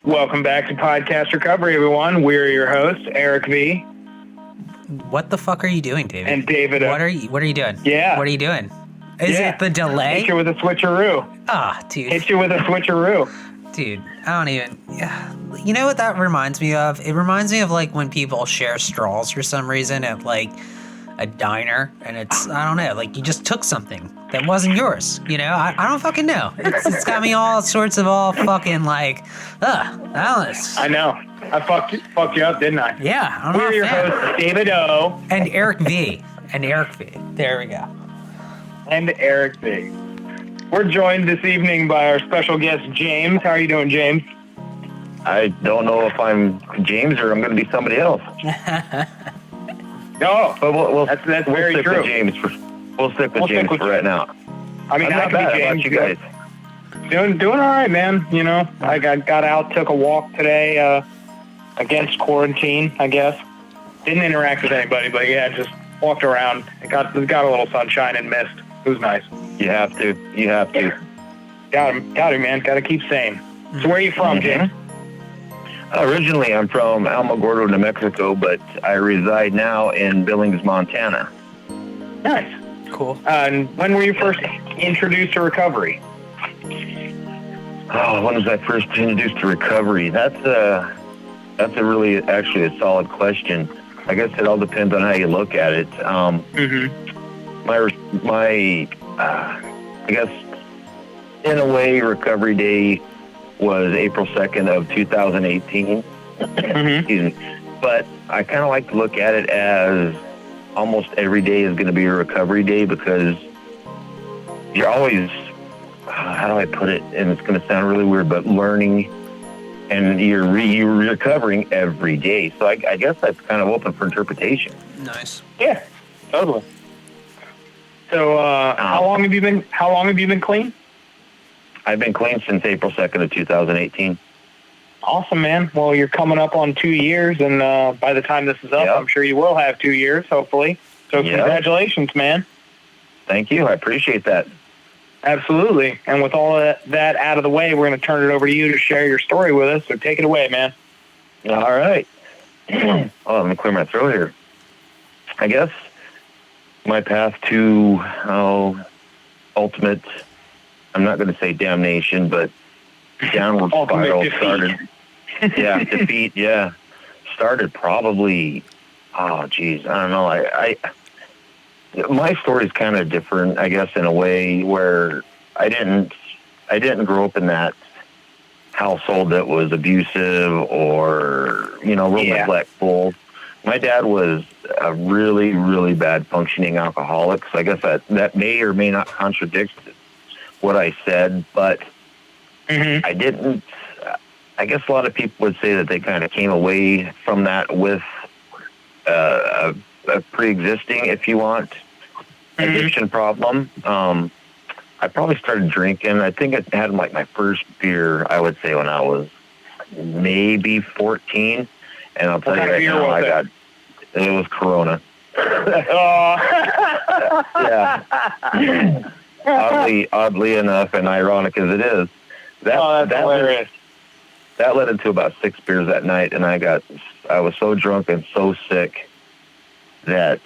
Welcome back to Podcast Recovery, everyone. We're your hosts, Eric V. What the fuck are you doing, David? And David. What are you doing? Yeah. What are you doing? Is it the delay? Hit you with a switcheroo. Dude. Hit you with a switcheroo. Dude, I don't even... You know what that reminds me of? It reminds me of, like, when people share straws for some reason at, like, a diner, and it's, I don't know, like, you just took something that wasn't yours, you know? I don't fucking know. It's got me all sorts of fucking, like, Alice. I know. I fucked you up, didn't I? Yeah, I'm We're your hosts, David O. And Eric V. There we go. And Eric V. We're joined this evening by our special guest, James. How are you doing, James? I don't know if I'm James or I'm going to be somebody else. No, but that's very stick true. With James we'll stick with James for right now. I mean, I'm not bad. How about you guys? Doing all right, man. You know, I got out, took a walk today against quarantine, I guess. Didn't interact with anybody, but yeah, just walked around. It got a little sunshine and mist. It was nice. You have to. Got him, man. Got to keep sane. So where are you from, James? Originally, I'm from Alamogordo, New Mexico, but I reside now in Billings, Montana. Nice. Cool. And when were you first introduced to recovery? Oh, when was I first introduced to recovery? That's a really, actually a solid question. I guess it all depends on how you look at it. I guess, in a way, recovery day was April 2nd of 2018. But I kind of like to look at it as almost every day is going to be a recovery day because you're always, how do I put it? And it's going to sound really weird, but learning and you're recovering every day. So I guess that's kind of open for interpretation. Nice. Yeah, totally. So how long have you been clean? I've been clean since April 2nd of 2018. Awesome, man. Well, you're coming up on 2 years, and by the time this is up, I'm sure you will have 2 years, hopefully. So congratulations, man. Thank you. I appreciate that. Absolutely. And with all of that out of the way, we're going to turn it over to you to share your story with us. So take it away, man. All right. Let me clear my throat here. I guess my path to ultimate, I'm not going to say damnation, but downward spiral started. Defeat. Yeah. Started probably, I don't know. My story is kind of different, I guess, in a way where I didn't grow up in that household that was abusive or, real neglectful. My dad was a really, really bad functioning alcoholic. So I guess that may or may not contradict what I said, but I didn't. I guess a lot of people would say that they kind of came away from that with a pre-existing, if you want, addiction problem. I probably started drinking. I think I had my first beer, I would say, when I was maybe 14. And I'll tell you right now, it was Corona. Yeah. Oddly enough, and ironic as it is, that's hilarious. That led into about 6 beers that night, and I was so drunk and so sick that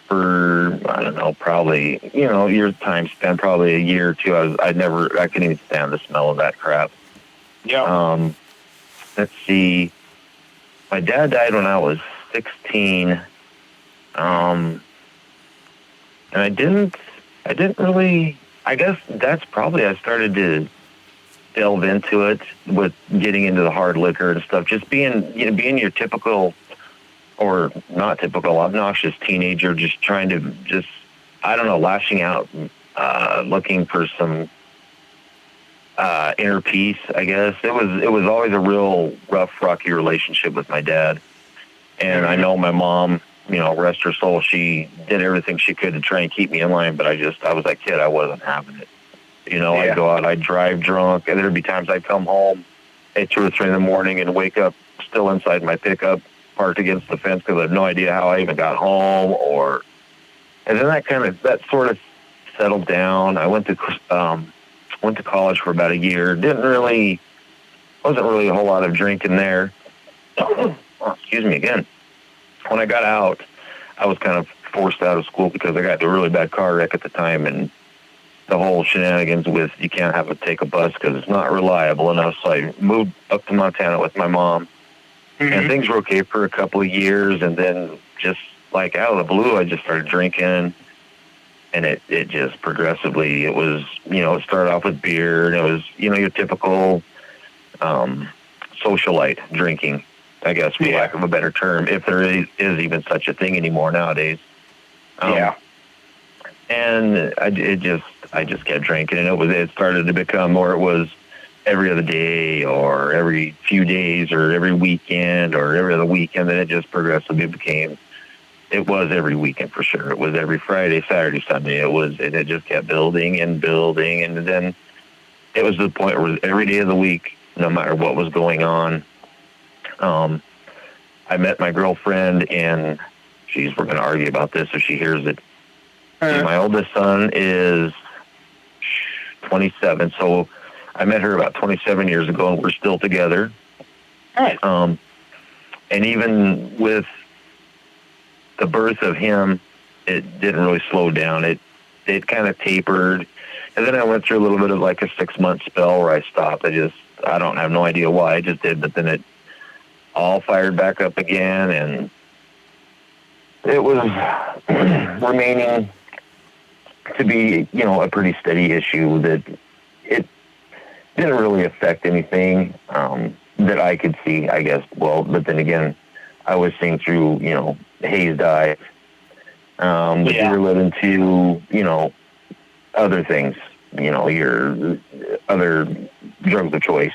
for, I don't know, probably, your time spent, probably a year or two, I couldn't even stand the smell of that crap. Yeah. Let's see. My dad died when I was 16. And I didn't really, I guess that's probably, I started to delve into it with getting into the hard liquor and stuff, just being your typical or not typical obnoxious teenager, just trying to lashing out, looking for some inner peace, I guess. It was always a real rough, rocky relationship with my dad. And I know my mom, rest her soul, she did everything she could to try and keep me in line, but I was that kid, I wasn't having it. I'd go out, I'd drive drunk, and there'd be times I'd come home at 2 or 3 in the morning and wake up still inside my pickup, parked against the fence because I had no idea how I even got home. And then that sort of settled down. I went to went to college for about a year. Wasn't really a whole lot of drinking there. Oh, excuse me again. When I got out, I was kind of forced out of school because I got into a really bad car wreck at the time, and the whole shenanigans with you can't take a bus because it's not reliable enough. So I moved up to Montana with my mom, and things were okay for a couple of years, and then just like out of the blue, I just started drinking, and it just progressively, it was, it started off with beer, and it was, your typical socialite drinking, I guess, for lack of a better term, if there is even such a thing anymore nowadays. And I just kept drinking, and it started to become more, it was every other day or every few days or every weekend or every other weekend. Then it just progressively became, it was every weekend for sure. It was every Friday, Saturday, Sunday. It just kept building and building. And then it was to the point where every day of the week, no matter what was going on, I met my girlfriend, and we're going to argue about this if she hears it. My oldest son is 27, so I met her about 27 years ago, and we're still together. Nice. And even with the birth of him, it didn't really slow down. It kind of tapered, and then I went through a little bit of like a 6-month spell where I stopped. I don't have no idea why I just did, but then it all fired back up again, and it was remaining to be, a pretty steady issue that it didn't really affect anything that I could see, I guess. Well, but then again, I was seeing through, haze diet, but you're living to, other things, your other drugs of choice,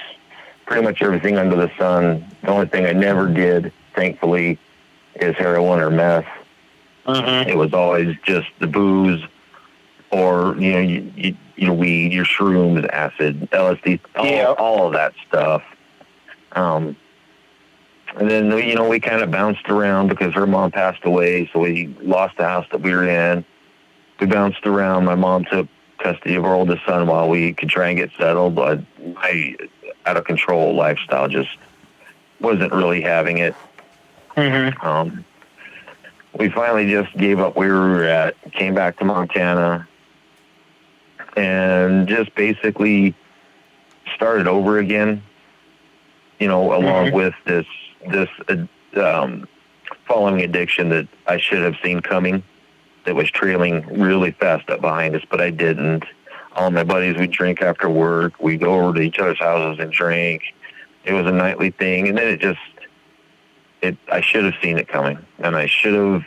pretty much everything under the sun. The only thing I never did, thankfully, is heroin or meth. It was always just the booze, or weed, your shrooms, acid, LSD, all of that stuff. And then we kind of bounced around because her mom passed away, so we lost the house that we were in. We bounced around. My mom took custody of our oldest son while we could try and get settled, but my out of control lifestyle just wasn't really having it. We finally just gave up where we were at, came back to Montana, and just basically started over again, along with this following addiction that I should have seen coming, that was trailing really fast up behind us, but I didn't. All my buddies would drink after work. We'd go over to each other's houses and drink. It was a nightly thing, and then I should have seen it coming, and I should have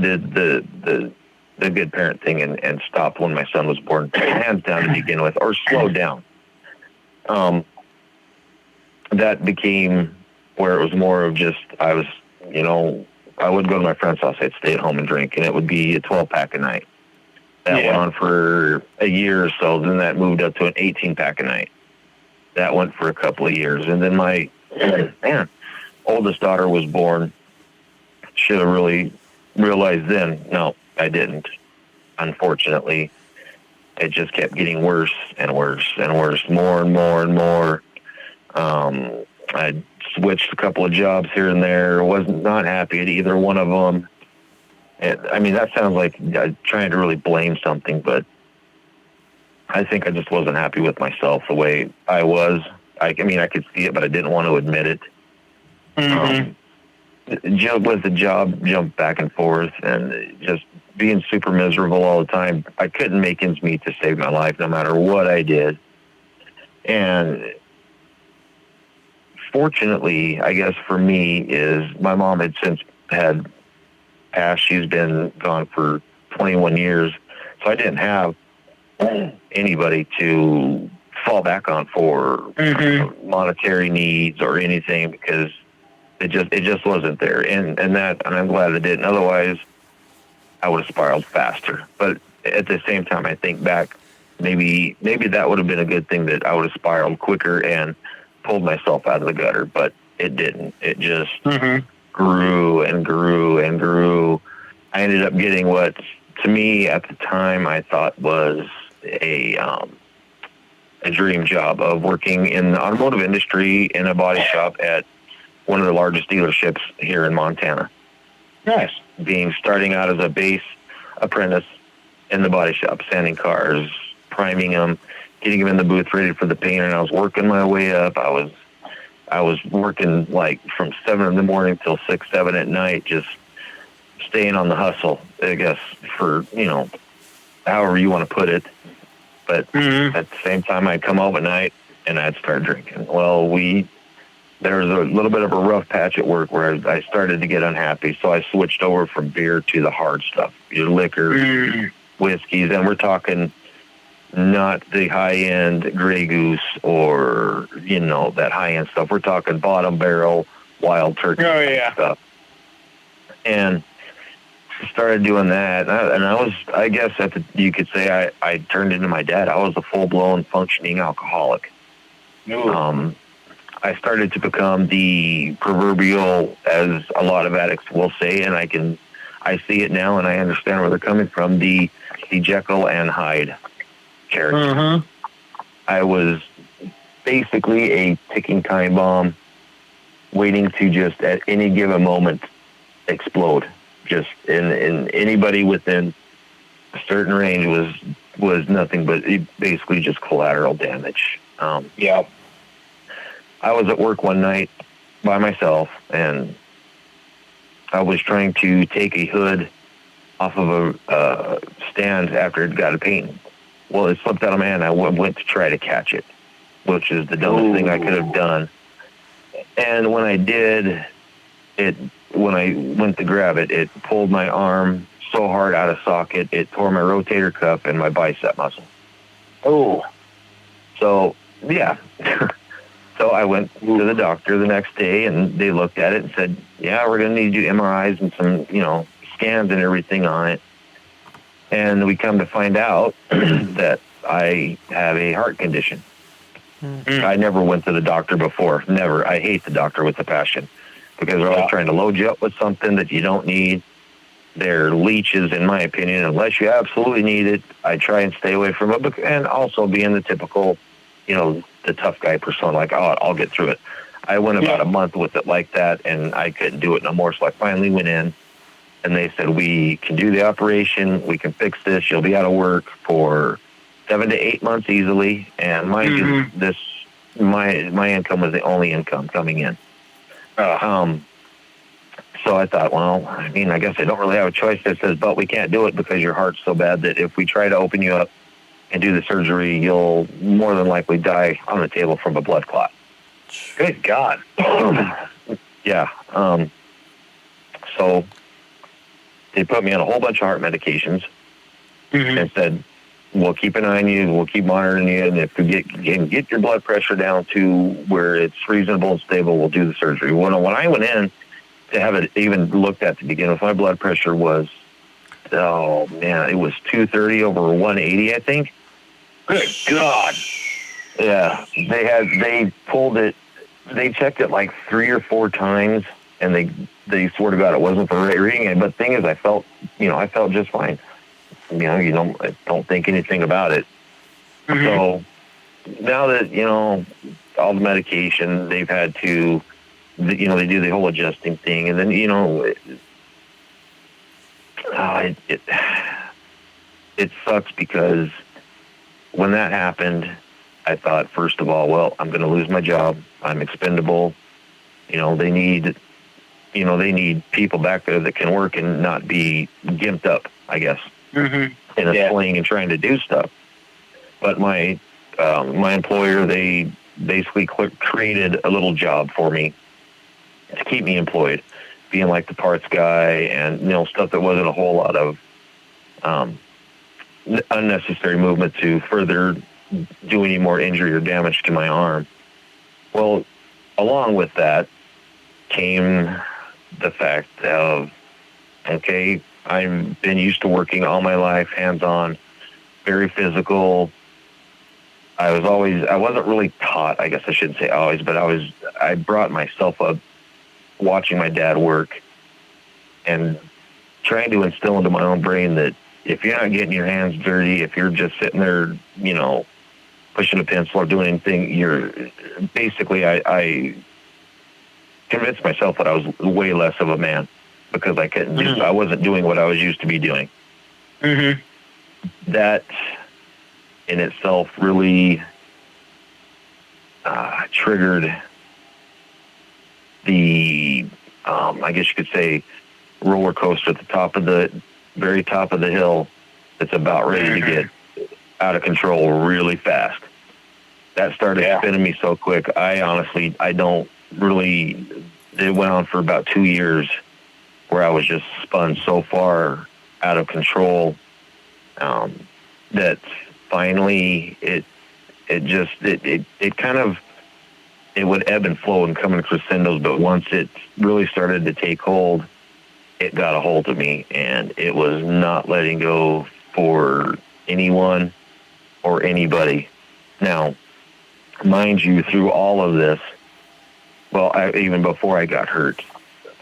did the good parent thing and stopped when my son was born, hands down to begin with, or slowed down. That became where it was more of just, I would go to my friend's house, I'd stay at home and drink, and it would be a 12-pack a night. That went on for a year or so, then that moved up to an 18-pack a night. That went for a couple of years, and then my oldest daughter was born. Should have really realized then. No, I didn't. Unfortunately, it just kept getting worse and worse and worse, more and more and more. I switched a couple of jobs here and there. Wasn't not happy at either one of them. That sounds like trying to really blame something, but I think I just wasn't happy with myself the way I was. I could see it, but I didn't want to admit it. With the job, jumped back and forth, and just being super miserable all the time. I couldn't make ends meet to save my life, no matter what I did. And fortunately, I guess for me, is my mom had since had passed. She's been gone for 21 years, so I didn't have anybody to fall back on for monetary needs or anything, because it just wasn't there, and I'm glad it didn't. Otherwise, I would have spiraled faster. But at the same time, I think back, maybe that would have been a good thing, that I would have spiraled quicker and pulled myself out of the gutter. But it didn't. It just grew and grew and grew. I ended up getting what, to me at the time, I thought was a a dream job of working in the automotive industry in a body shop at one of the largest dealerships here in Montana. Nice. Starting out as a base apprentice in the body shop, sanding cars, priming them, getting them in the booth ready for the paint, and I was working my way up. I was working like from 7 in the morning till 6, 7 at night, just staying on the hustle, I guess, for, however you want to put it. But at the same time, I'd come home at night and I'd start drinking. Well, there was a little bit of a rough patch at work where I started to get unhappy, so I switched over from beer to the hard stuff, your liquor, whiskeys, and we're talking not the high-end Grey Goose or, that high-end stuff. We're talking bottom barrel, wild turkey stuff. And started doing that, and I was, I guess, you could say I turned into my dad. I was a full-blown functioning alcoholic. I started to become the proverbial, as a lot of addicts will say, and I see it now, and I understand where they're coming from, the Jekyll and Hyde character. I was basically a ticking time bomb, waiting to just at any given moment explode. Just in anybody within a certain range was nothing but basically just collateral damage. I was at work one night by myself, and I was trying to take a hood off of a stand after it got a paint. Well, it slipped out of my hand. I went to try to catch it, which is the dumbest thing I could have done. And when I did, when I went to grab it, it pulled my arm so hard out of socket, it tore my rotator cuff and my bicep muscle. So, yeah. So I went to the doctor the next day, and they looked at it and said, yeah, we're going to need to do MRIs and some, scans and everything on it. And we come to find out that I have a heart condition. I never went to the doctor before. Never. I hate the doctor with a passion, because they're always trying to load you up with something that you don't need. They're leeches, in my opinion. Unless you absolutely need it, I try and stay away from it. And also being the typical, the tough guy persona, like, oh, I'll get through it. I went about a month with it like that, and I couldn't do it no more. So I finally went in, and they said, we can do the operation. We can fix this. You'll be out of work for 7 to 8 months easily. And mind you, my income was the only income coming in. So I thought, well, I guess I don't really have a choice that says, but we can't do it because your heart's so bad that if we try to open you up and do the surgery, you'll more than likely die on the table from a blood clot. Good God. Yeah. So they put me on a whole bunch of heart medications and said, we'll keep an eye on you, we'll keep monitoring you, and if you get your blood pressure down to where it's reasonable and stable, we'll do the surgery. When I went in to have it even looked at to begin with, my blood pressure was, it was 230 over 180, I think. Good God. Yeah, they pulled it, they checked it like 3 or 4 times, and they swore to God it wasn't the right reading. But the thing is, I felt just fine. I don't think anything about it. So now that, all the medication, they've had to, they do the whole adjusting thing. And then, it sucks because when that happened, I thought, first of all, well, I'm going to lose my job. I'm expendable. They need people back there that can work and not be gimped up, I guess, in a sling and trying to do stuff. But my employer, they basically created a little job for me to keep me employed, being like the parts guy and, stuff that wasn't a whole lot of unnecessary movement to further do any more injury or damage to my arm. Well, along with that came the fact of, okay, I've been used to working all my life, hands-on, very physical. I wasn't really taught, I guess I shouldn't say always, but I brought myself up watching my dad work and trying to instill into my own brain that if you're not getting your hands dirty, if you're just sitting there, pushing a pencil or doing anything, I convinced myself that I was way less of a man because I couldn't I wasn't doing what I was used to be doing. Mm-hmm. That in itself really triggered the, I guess you could say, roller coaster at the very top of the hill that's about ready to get out of control really fast. That started spinning me so quick. I don't really, it went on for about 2 years where I was just spun so far out of control that finally it would ebb and flow and come in crescendos, but once it really started to take hold, it got a hold of me, and it was not letting go for anyone or anybody. Now, mind you, through all of this, even before I got hurt,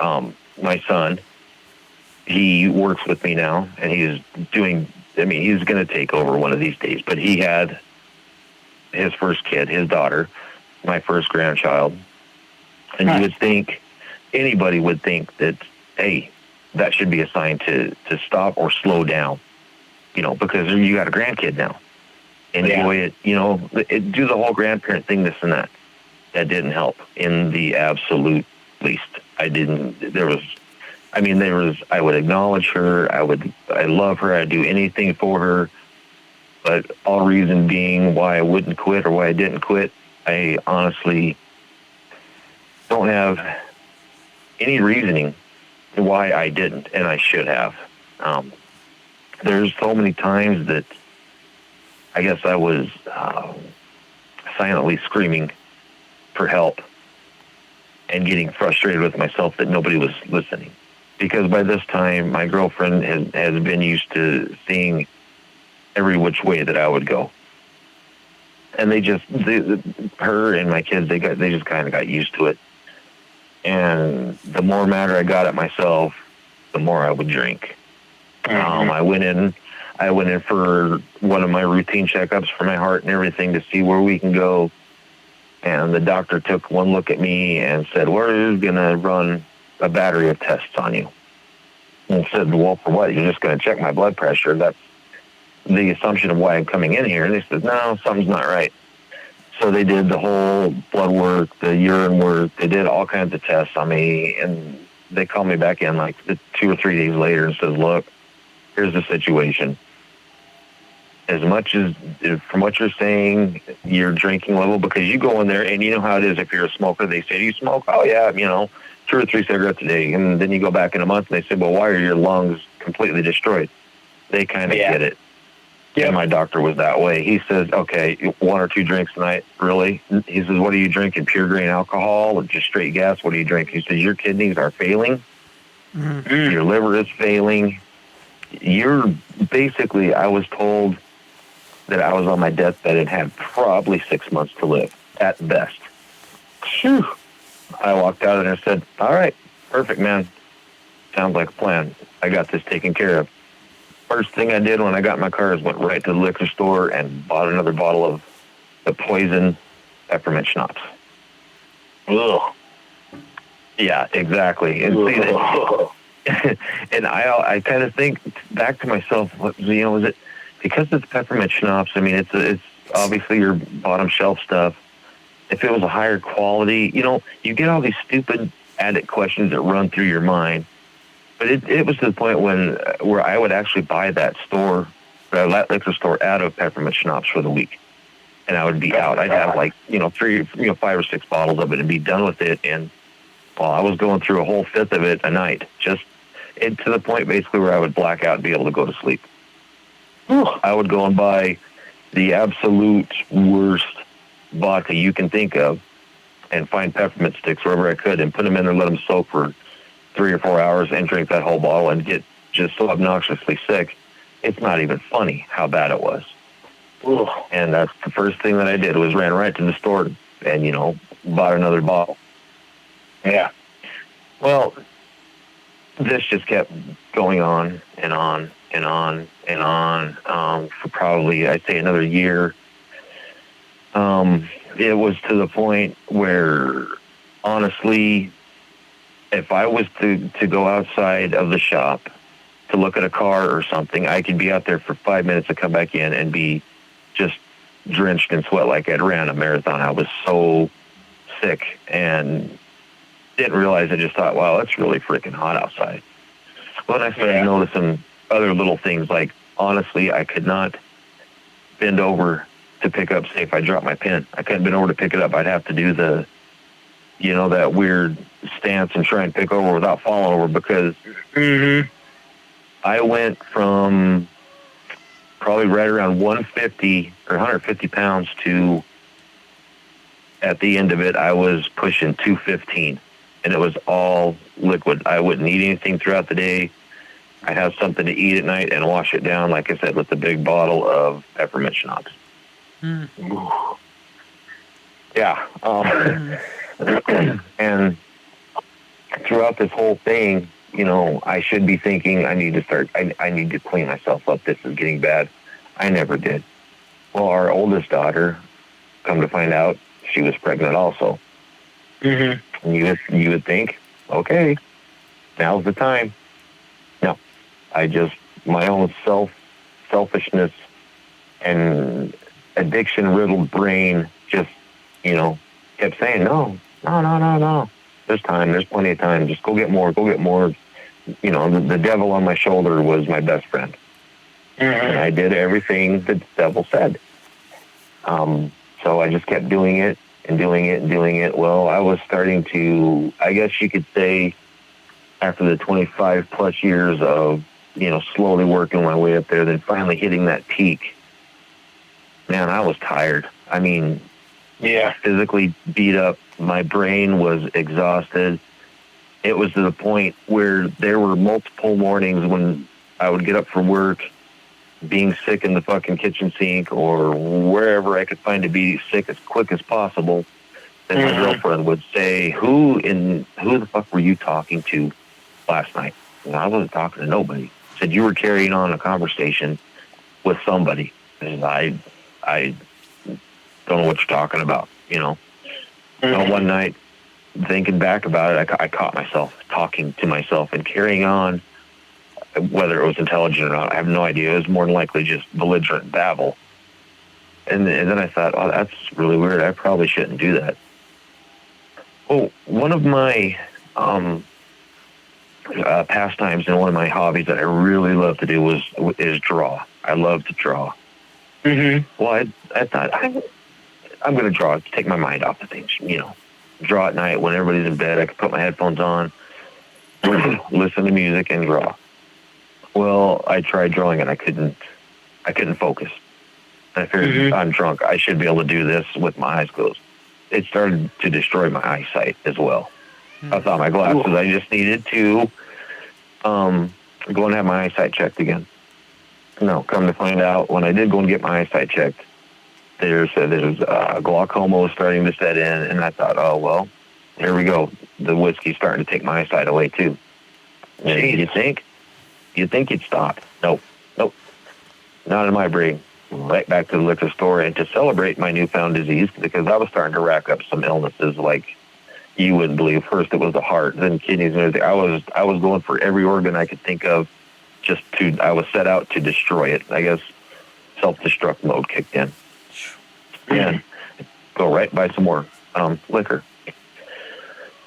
my son, he works with me now, and he's going to take over one of these days, but he had his first kid, his daughter, my first grandchild. And you would think, anybody would think that, hey, that should be a sign to stop or slow down, because you got a grandkid now. Enjoy it, do the whole grandparent thing, this and that. That didn't help in the absolute least. I would acknowledge her. I love her. I'd do anything for her. But all reason being why I wouldn't quit or why I didn't quit, I honestly don't have any reasoning why I didn't, and I should have. There's so many times that I guess I was silently screaming for help and getting frustrated with myself that nobody was listening. Because by this time, my girlfriend has been used to seeing every which way that I would go. And her and my kids, they just kind of got used to it. And the more madder I got at myself, the more I would drink. I went in for one of my routine checkups for my heart and everything to see where we can go. And the doctor took one look at me and said, "We're going to run a battery of tests on you." And I said, "Well, for what? You're just going to check my blood pressure? That's the assumption of why I'm coming in here." And they said, "No, something's not right." So they did the whole blood work, the urine work. They did all kinds of tests on me. And they called me back in like 2 or 3 days later and said, "Look, here's the situation. As much as, from what you're saying, your drinking level," because you go in there and you know how it is if you're a smoker. They say, "Do you smoke?" "Oh, yeah, 2 or 3 cigarettes a day." And then you go back in a month and they say, "Well, why are your lungs completely destroyed?" They kind of get it. Yeah, my doctor was that way. He says, "Okay, 1 or 2 drinks a night, really?" He says, "What are you drinking, pure grain alcohol or just straight gas? What are you drinking?" He says, "Your kidneys are failing. Mm-hmm. Your liver is failing. I was told that I was on my deathbed and had probably 6 months to live, at best." Whew. I walked out and I said, "All right, perfect, man. Sounds like a plan. I got this taken care of." First thing I did when I got in my car is went right to the liquor store and bought another bottle of the poison peppermint schnapps. Ugh. Yeah, exactly. And see that, and I kind of think back to myself, is it because it's peppermint schnapps? I mean, it's obviously your bottom shelf stuff. If it was a higher quality, you get all these stupid addict questions that run through your mind. But it was to the point where I would actually buy that liquor store out of peppermint schnapps for the week, and I would be out. I'd have 5 or 6 bottles of it and be done with it. And I was going through a whole fifth of it a night, to the point basically where I would black out and be able to go to sleep. I would go and buy the absolute worst vodka you can think of, and find peppermint sticks wherever I could, and put them in there, let them soak for 3 or 4 hours, and drink that whole bottle and get just so obnoxiously sick. It's not even funny how bad it was. Ugh. And that's the first thing that I did was ran right to the store and, bought another bottle. Yeah. Well, this just kept going on and on and on and on for probably, I'd say, another year. It was to the point where, honestly, if I was to go outside of the shop to look at a car or something, I could be out there for 5 minutes and come back in and be just drenched in sweat like I'd ran a marathon. I was so sick and didn't realize. I just thought, wow, it's really freaking hot outside. But I started noticing other little things, like, honestly, I could not bend over to pick up, say, if I dropped my pen. I couldn't bend over to pick it up. I'd have to do the, that weird stance and try and pick over without falling over, because I went from probably right around 150 or 150 pounds to, at the end of it, I was pushing 215, and it was all liquid. I wouldn't eat anything throughout the day. I'd have something to eat at night and wash it down, like I said, with a big bottle of peppermint schnapps. Yeah. And throughout this whole thing, I should be thinking I need to clean myself up. This is getting bad. I never did. Well, our oldest daughter, come to find out, she was pregnant also. And you would think, okay, now's the time. No, my own selfishness and addiction-riddled brain just, kept saying, no. There's time. There's plenty of time. Just go get more. The devil on my shoulder was my best friend. And I did everything the devil said. So I just kept doing it and doing it and doing it. Well, I was starting to, I guess you could say, after the 25 plus years of, slowly working my way up there, then finally hitting that peak. Man, I was tired. I mean, physically beat up. My brain was exhausted. It was to the point where there were multiple mornings when I would get up for work, being sick in the fucking kitchen sink or wherever I could find to be sick as quick as possible. Then my girlfriend would say, who the fuck were you talking to last night? And I wasn't talking to nobody. Said, you were carrying on a conversation with somebody. And I don't know what you're talking about, Well, one night, thinking back about it, I caught myself talking to myself and carrying on, whether it was intelligent or not. I have no idea. It was more than likely just belligerent babble. And then I thought, oh, that's really weird. I probably shouldn't do that. Oh, one of my pastimes and one of my hobbies that I really love to do is draw. I love to draw. Well, I thought, I'm going to draw, take my mind off of things, Draw at night when everybody's in bed. I could put my headphones on, listen to music, and draw. Well, I tried drawing and I couldn't focus. I figured, I'm drunk. I should be able to do this with my eyes closed. It started to destroy my eyesight as well. I thought my glasses, I just needed to go and have my eyesight checked again. No, come to find out, when I did go and get my eyesight checked, there's glaucoma was starting to set in, and I thought, oh, well, here we go. The whiskey's starting to take my eyesight away, too. And you'd think you'd stop. Nope, not in my brain. Right back to the liquor store, and to celebrate my newfound disease, because I was starting to rack up some illnesses like you wouldn't believe. First it was the heart, then kidneys and everything. I was going for every organ I could think of. I was set out to destroy it. I guess self-destruct mode kicked in. And go right buy some more liquor.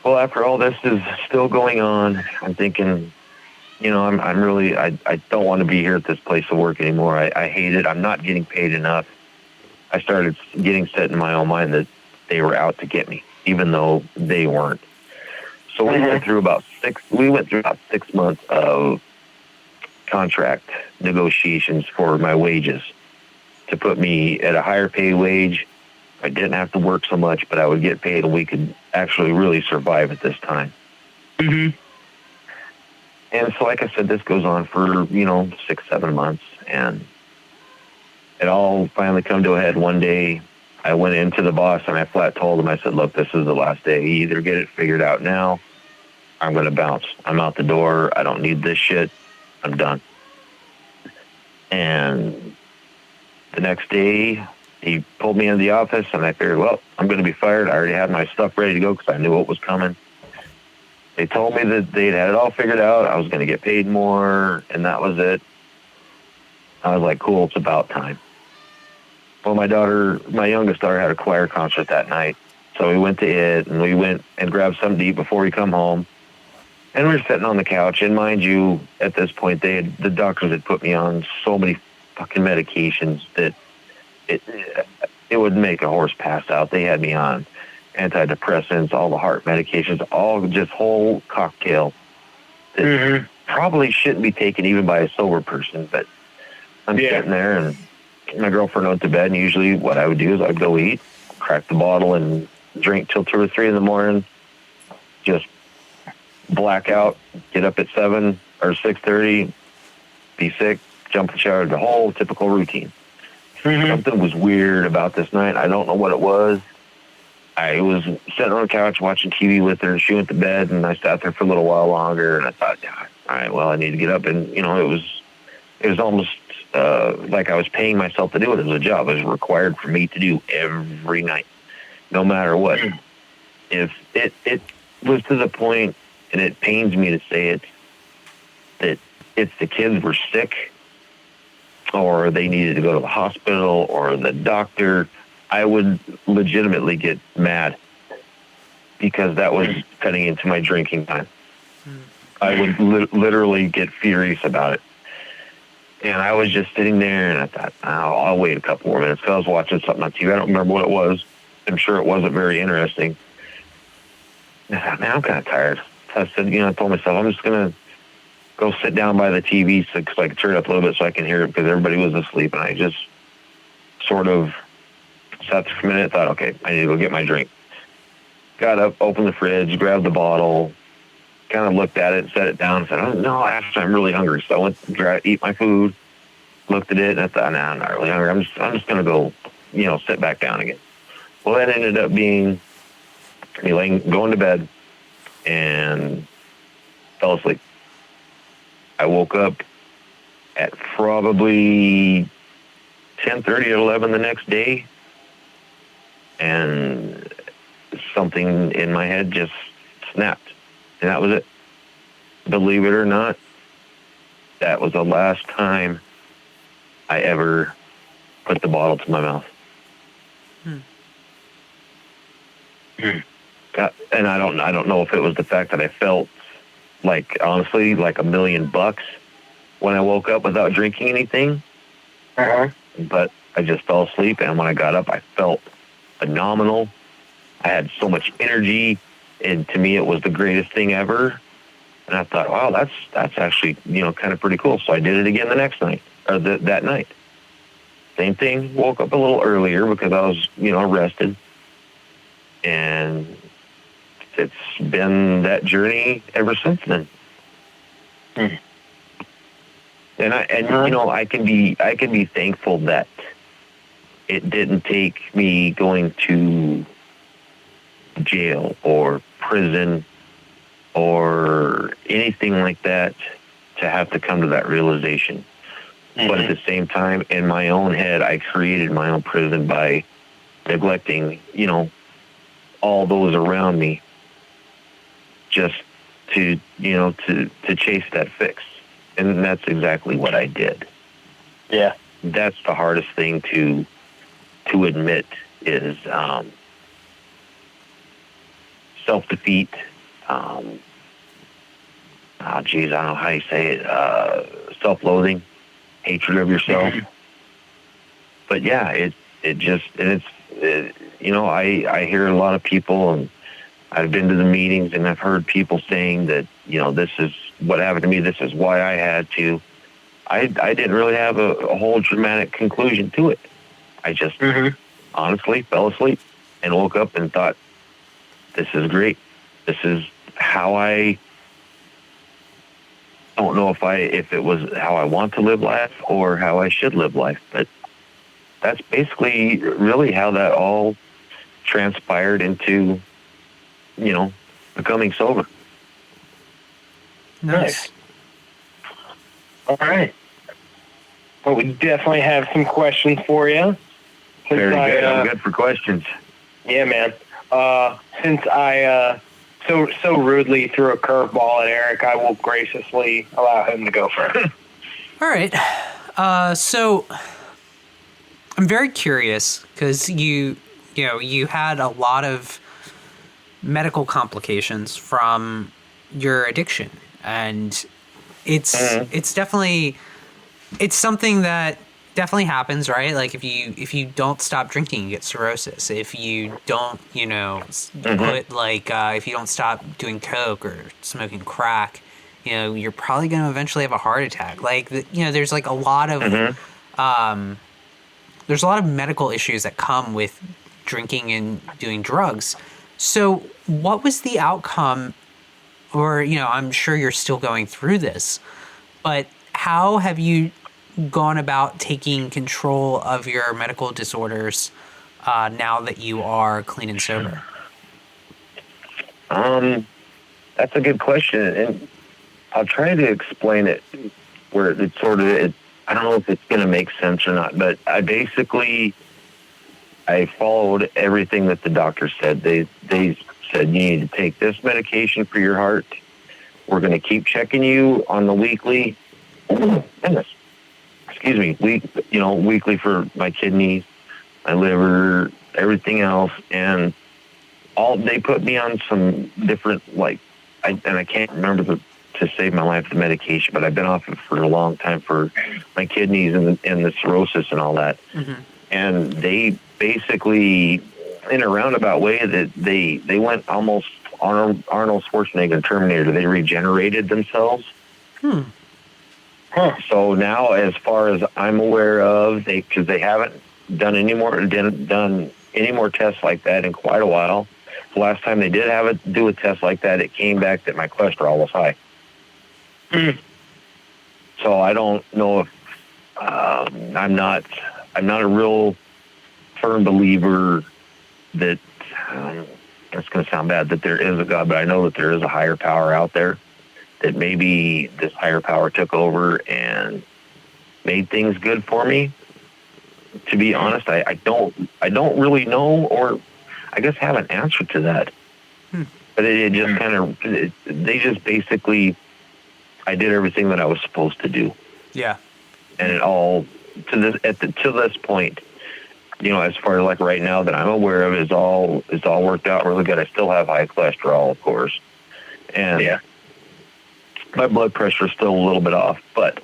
Well, after all this is still going on, I'm thinking, I'm really, I don't want to be here at this place of work anymore. I hate it. I'm not getting paid enough. I started getting set in my own mind that they were out to get me, even though they weren't. So we went through about 6 months of contract negotiations for my wages to put me at a higher paid wage. I didn't have to work so much, but I would get paid and we could actually really survive at this time. And so, like I said, this goes on for, 6-7 months, and it all finally come to a head one day. I went into the boss and I flat told him, I said, look, this is the last day. You either get it figured out now, I'm going to bounce. I'm out the door. I don't need this shit. I'm done. And the next day, he pulled me into the office, and I figured, well, I'm going to be fired. I already had my stuff ready to go because I knew what was coming. They told me that they'd had it all figured out. I was going to get paid more, and that was it. I was like, cool, it's about time. Well, my youngest daughter had a choir concert that night. So we went to it, and we went and grabbed something to eat before we come home. And we were sitting on the couch, and mind you, at this point, the doctors had put me on so many fucking medications that it would make a horse pass out. They had me on antidepressants, all the heart medications, all just whole cocktail that probably shouldn't be taken even by a sober person. But I'm sitting there, and my girlfriend went to bed, and usually what I would do is I'd go eat, crack the bottle, and drink till 2 or 3 in the morning, just black out, get up at 7 or 6:30, be sick, jump in the shower, the whole typical routine. Something was weird about this night. I don't know what it was. I was sitting on the couch watching TV with her, and she went to bed, and I sat there for a little while longer, and I thought, all right, well, I need to get up. And, it was almost like I was paying myself to do it as a job. It was required for me to do every night, no matter what. If it was to the point, and it pains me to say it, that if the kids were sick or they needed to go to the hospital or the doctor, I would legitimately get mad because that was cutting into my drinking time. I would literally get furious about it. And I was just sitting there, and I thought, I'll wait a couple more minutes because I was watching something on TV. I don't remember what it was. I'm sure it wasn't very interesting. And I thought, man, I'm kind of tired. So I said, I told myself, I'm just going to go sit down by the TV so I could turn it up a little bit so I can hear it because everybody was asleep. And I just sort of sat there for a minute, thought, okay, I need to go get my drink. Got up, opened the fridge, grabbed the bottle, kind of looked at it, set it down, and said, oh, no, actually, I'm really hungry. So I went to eat my food, looked at it, and I thought, nah, I'm not really hungry. I'm just going to go, sit back down again. Well, that ended up being me going to bed and fell asleep. I woke up at probably 10:30 or 11 the next day, and something in my head just snapped, and that was it. Believe it or not, that was the last time I ever put the bottle to my mouth. And I don't know if it was the fact that I felt honestly, like $1 million when I woke up without drinking anything. But I just fell asleep, and when I got up, I felt phenomenal. I had so much energy, and to me, it was the greatest thing ever. And I thought, wow, that's actually, kind of pretty cool. So I did it again the next night, or that night. Same thing, woke up a little earlier because I was, rested. And it's been that journey ever since then. And I can be thankful that it didn't take me going to jail or prison or anything like that to have to come to that realization. But at the same time, in my own head, I created my own prison by neglecting, all those around me just to chase that fix. And that's exactly what I did. Yeah. That's the hardest thing to admit is self-defeat. I don't know how you say it. Self-loathing, hatred of yourself. But yeah, I hear a lot of people, and I've been to the meetings, and I've heard people saying that, this is what happened to me. This is why I had to. I didn't really have a whole dramatic conclusion to it. I just honestly fell asleep and woke up and thought, this is great. This is how I don't know if it was how I want to live life or how I should live life, but that's basically really how that all transpired into, becoming sober. Nice. All right. Well, we definitely have some questions for you. Very good. I'm good for questions. Yeah, man. Since I so rudely threw a curveball at Eric, I will graciously allow him to go first. All right. So I'm very curious because you had a lot of medical complications from your addiction, and it's definitely something that definitely happens, right? Like if you don't stop drinking, you get cirrhosis. If you don't, put if you don't stop doing coke or smoking crack, you're probably going to eventually have a heart attack. Like there's like a lot of there's a lot of medical issues that come with drinking and doing drugs. So what was the outcome? Or I'm sure you're still going through this, but how have you gone about taking control of your medical disorders now that you are clean and sober? That's a good question, and I'll try to explain it where it's I don't know if it's going to make sense or not, but I followed everything that the doctor said. They said, you need to take this medication for your heart. We're going to keep checking you on the weekly. Excuse me, weekly for my kidneys, my liver, everything else, and they put me on some different I can't remember to save my life the medication, but I've been off it for a long time for my kidneys and the cirrhosis and all that. Mm-hmm. And they basically, in a roundabout way, that they went almost Arnold Schwarzenegger Terminator. They regenerated themselves. So now, as far as I'm aware of, because they haven't done any more tests like that in quite a while. The last time they did do a test like that, it came back that my cholesterol was high. So I don't know if I'm not a real firm believer that it's going to sound bad that there is a God, but I know that there is a higher power out there. That maybe this higher power took over and made things good for me. To be honest, I don't really know, or I guess have an answer to that. But it just they just basically, I did everything that I was supposed to do. Yeah. And it all to this point, as far as like right now that I'm aware of, is all worked out really good. I still have high cholesterol, of course, and my blood pressure is still a little bit off, but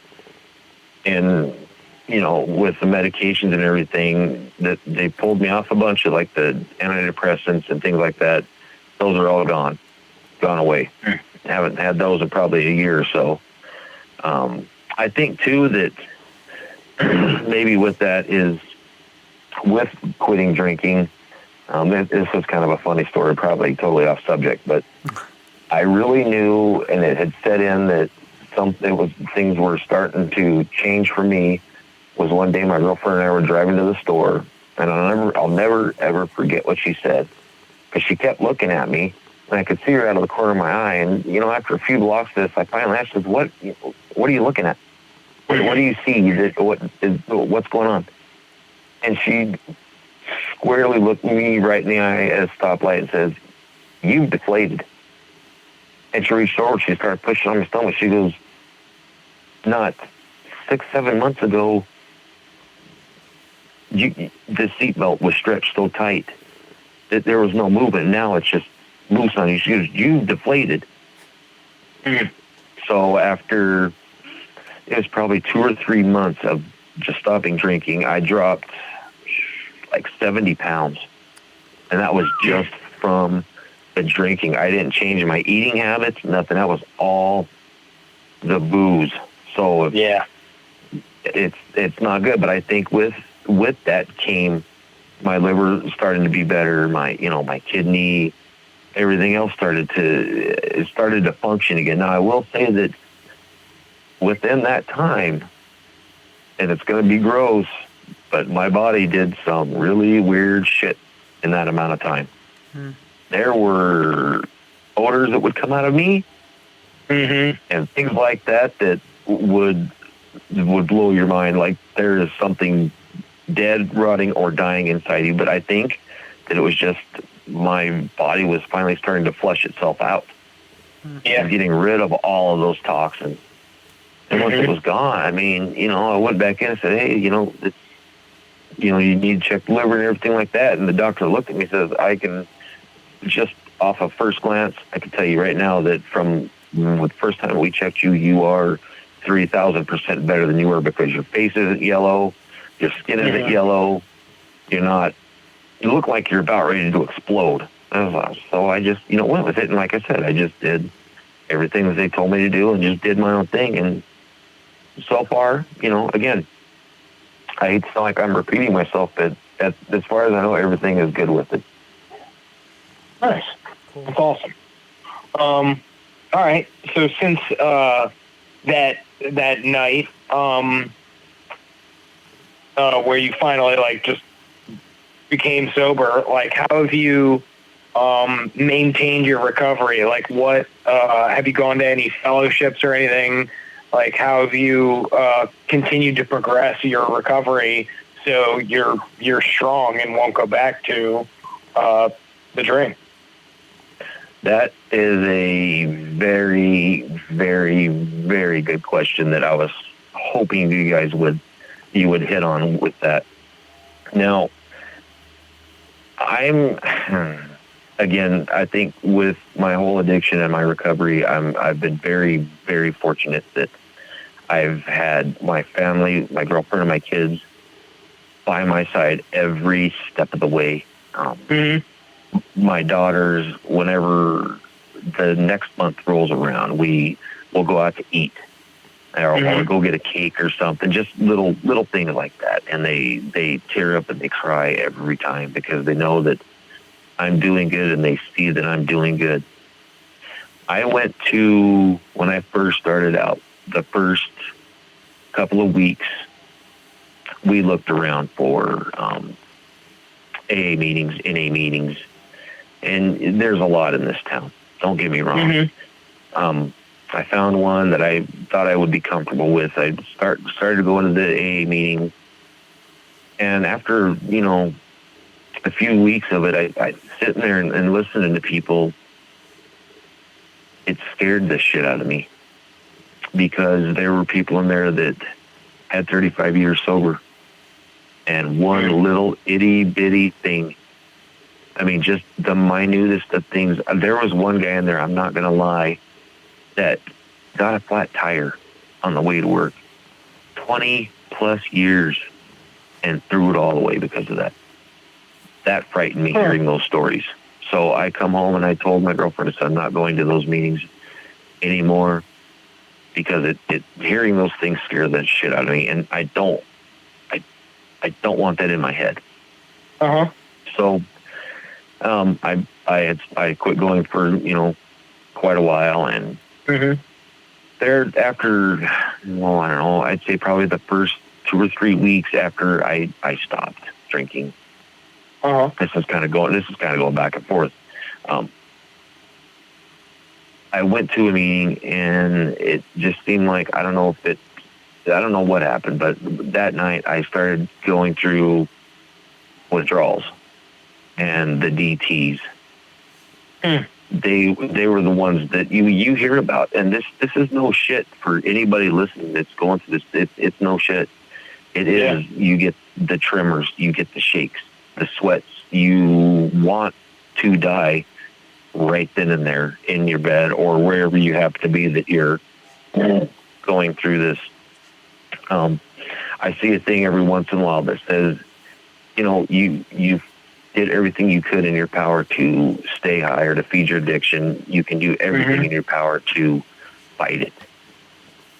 with the medications and everything, that they pulled me off a bunch of like the antidepressants and things like that. Those are all gone away. Haven't had those in probably a year or so. I think too that maybe with that is with quitting drinking. This was kind of a funny story, probably totally off subject, but I really knew, and it had set in that things were starting to change for me. Was one day my girlfriend and I were driving to the store, and I'll never ever forget what she said, because she kept looking at me, and I could see her out of the corner of my eye. And after a few blocks of this, I finally asked her, "What are you looking at? What do you see? What's going on?" And she squarely looked me right in the eye at a stoplight and says, "You've deflated." And she reached over, she started pushing on my stomach. She goes, "Not 6-7 months ago, the seatbelt was stretched so tight that there was no movement. Now it's just loose on you." She goes, "You've deflated." So after, it was probably 2 or 3 months of just stopping drinking, I dropped like 70 pounds. And that was just from the drinking. I didn't change my eating habits, nothing. That was all the booze. So it's not good. But I think with that came my liver starting to be better. My kidney, everything else started to function again. Now I will say that within that time, and it's going to be gross, but my body did some really weird shit in that amount of time. There were odors that would come out of me, and things like that would blow your mind. Like there is something dead, rotting, or dying inside you. But I think that it was just my body was finally starting to flush itself out. Yeah. And getting rid of all of those toxins. And once it was gone, I mean, I went back in and said, hey, it's, you need to check the liver and everything like that. And the doctor looked at me and says, I can just off of first glance, I can tell you right now that from the first time we checked you, you are 3,000% better than you were, because your face isn't yellow, your skin isn't yellow, you look like you're about ready to explode. So I just, went with it. And like I said, I just did everything that they told me to do and just did my own thing. And so far, again, I hate to sound like I'm repeating myself, but as far as I know, everything is good with it. Nice. Cool. That's awesome. All right. So since that night where you finally just became sober, how have you maintained your recovery? What have you gone to any fellowships or anything? How have you continued to progress your recovery so you're strong and won't go back to the drink? That is a very, very, very good question that I was hoping you guys would hit on with that. Now, again, I think with my whole addiction and my recovery, I've been very, very fortunate that I've had my family, my girlfriend, and my kids by my side every step of the way. My daughters, whenever the next month rolls around, we will go out to eat or go get a cake or something, just little things like that. And they tear up and they cry every time because they know that I'm doing good and they see that I'm doing good. I went to, when I first started out, the first couple of weeks, we looked around for AA meetings, NA meetings, and there's a lot in this town. Don't get me wrong. I found one that I thought I would be comfortable with. I started going to the AA meeting, and after, a few weeks of it, I sitting there and listening to people, it scared the shit out of me, because there were people in there that had 35 years sober, and one little itty bitty thing. I mean, just the minutest of things. There was one guy in there, I'm not going to lie, that got a flat tire on the way to work. 20 plus years, and threw it all away because of that. That frightened me, hearing those stories. So I come home and I told my girlfriend, I said, I'm not going to those meetings anymore, because hearing those things scare the shit out of me, and I don't want that in my head. So I quit going for quite a while, and there after, well, I don't know, I'd say probably the first 2 or 3 weeks after I stopped drinking. This is kind of going back and forth. I went to a meeting, and it just seemed like, I don't know what happened, but that night I started going through withdrawals and the DTs. They were the ones that you hear about, and this is no shit for anybody listening that's going through this. It's no shit. It is. You get the tremors, you get the shakes, the sweats. You want to die right then and there in your bed or wherever you happen to be that you're going through this. I see a thing every once in a while that says, you did everything you could in your power to stay high or to feed your addiction. You can do everything in your power to fight it.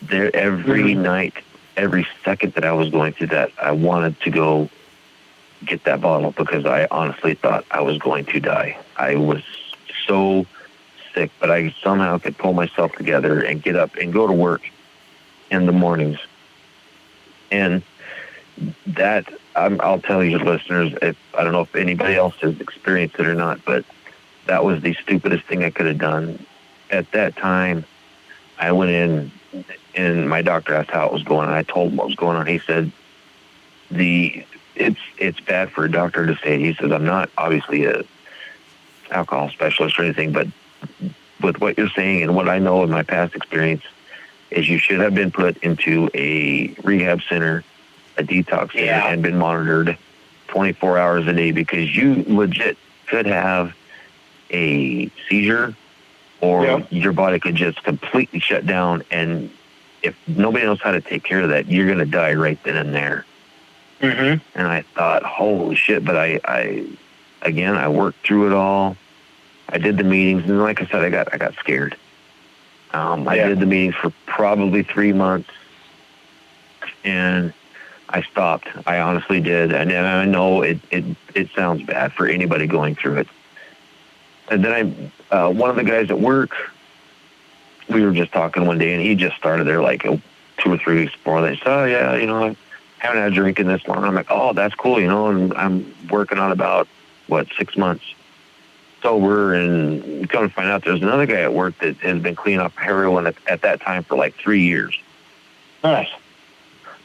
There, every night, every second that I was going through that, I wanted to go get that bottle, because I honestly thought I was going to die. I was so sick, but I somehow could pull myself together and get up and go to work in the mornings. And that, I'll tell you, listeners, I don't know if anybody else has experienced it or not, but that was the stupidest thing I could have done. At that time, I went in, and my doctor asked how it was going, and I told him what was going on. He said, it's bad for a doctor to say. He says, I'm not obviously a alcohol specialist or anything, but with what you're saying and what I know in my past experience is you should have been put into a rehab center, a detox center, and been monitored 24 hours a day, because you legit could have a seizure, or your body could just completely shut down, and if nobody knows how to take care of that, you're going to die right then and there. And I thought, holy shit, but I worked through it all. I did the meetings, and like I said, I got scared. I did the meetings for probably 3 months, and I stopped. I honestly did, and I know it sounds bad for anybody going through it. And then one of the guys at work, we were just talking one day, and he just started there like 2 or 3 weeks before. They said, oh, yeah, you know, I haven't had a drink in this long. I'm like, oh, that's cool, you know, and I'm working on about, 6 months sober, and come to find out there's another guy at work that has been cleaning up heroin at that time for like 3 years. Nice.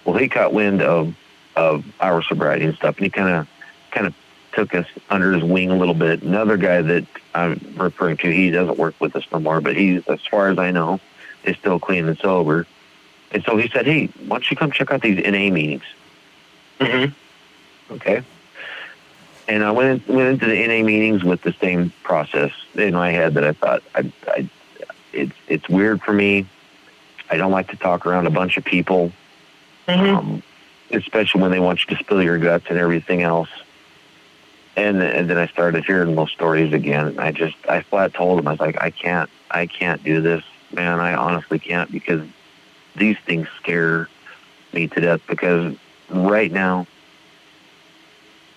Well, he caught wind of our sobriety and stuff, and he kind of took us under his wing a little bit. Another guy that I'm referring to, he doesn't work with us no more, but he, as far as I know, is still clean and sober. And so he said, hey, why don't you come check out these NA meetings? Okay. And I went into the NA meetings with the same process in my head that I thought, it's weird for me. I don't like to talk around a bunch of people, especially when they want you to spill your guts and everything else. And then I started hearing those stories again. I flat told him, I was like, I can't do this, man. I honestly can't, because these things scare me to death. Because right now,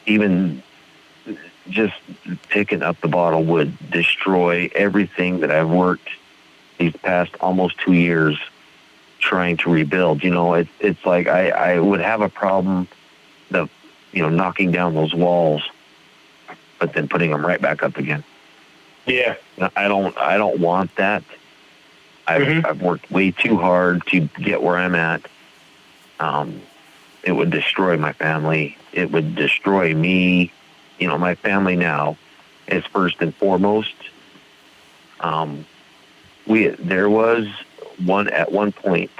even just picking up the bottle would destroy everything that I've worked these past almost 2 years trying to rebuild. You know, it's like I would have a problem knocking down those walls, but then putting them right back up again. Yeah. I don't want that. I've worked way too hard to get where I'm at. It would destroy my family. It would destroy me. You know, my family now is first and foremost. There was at one point,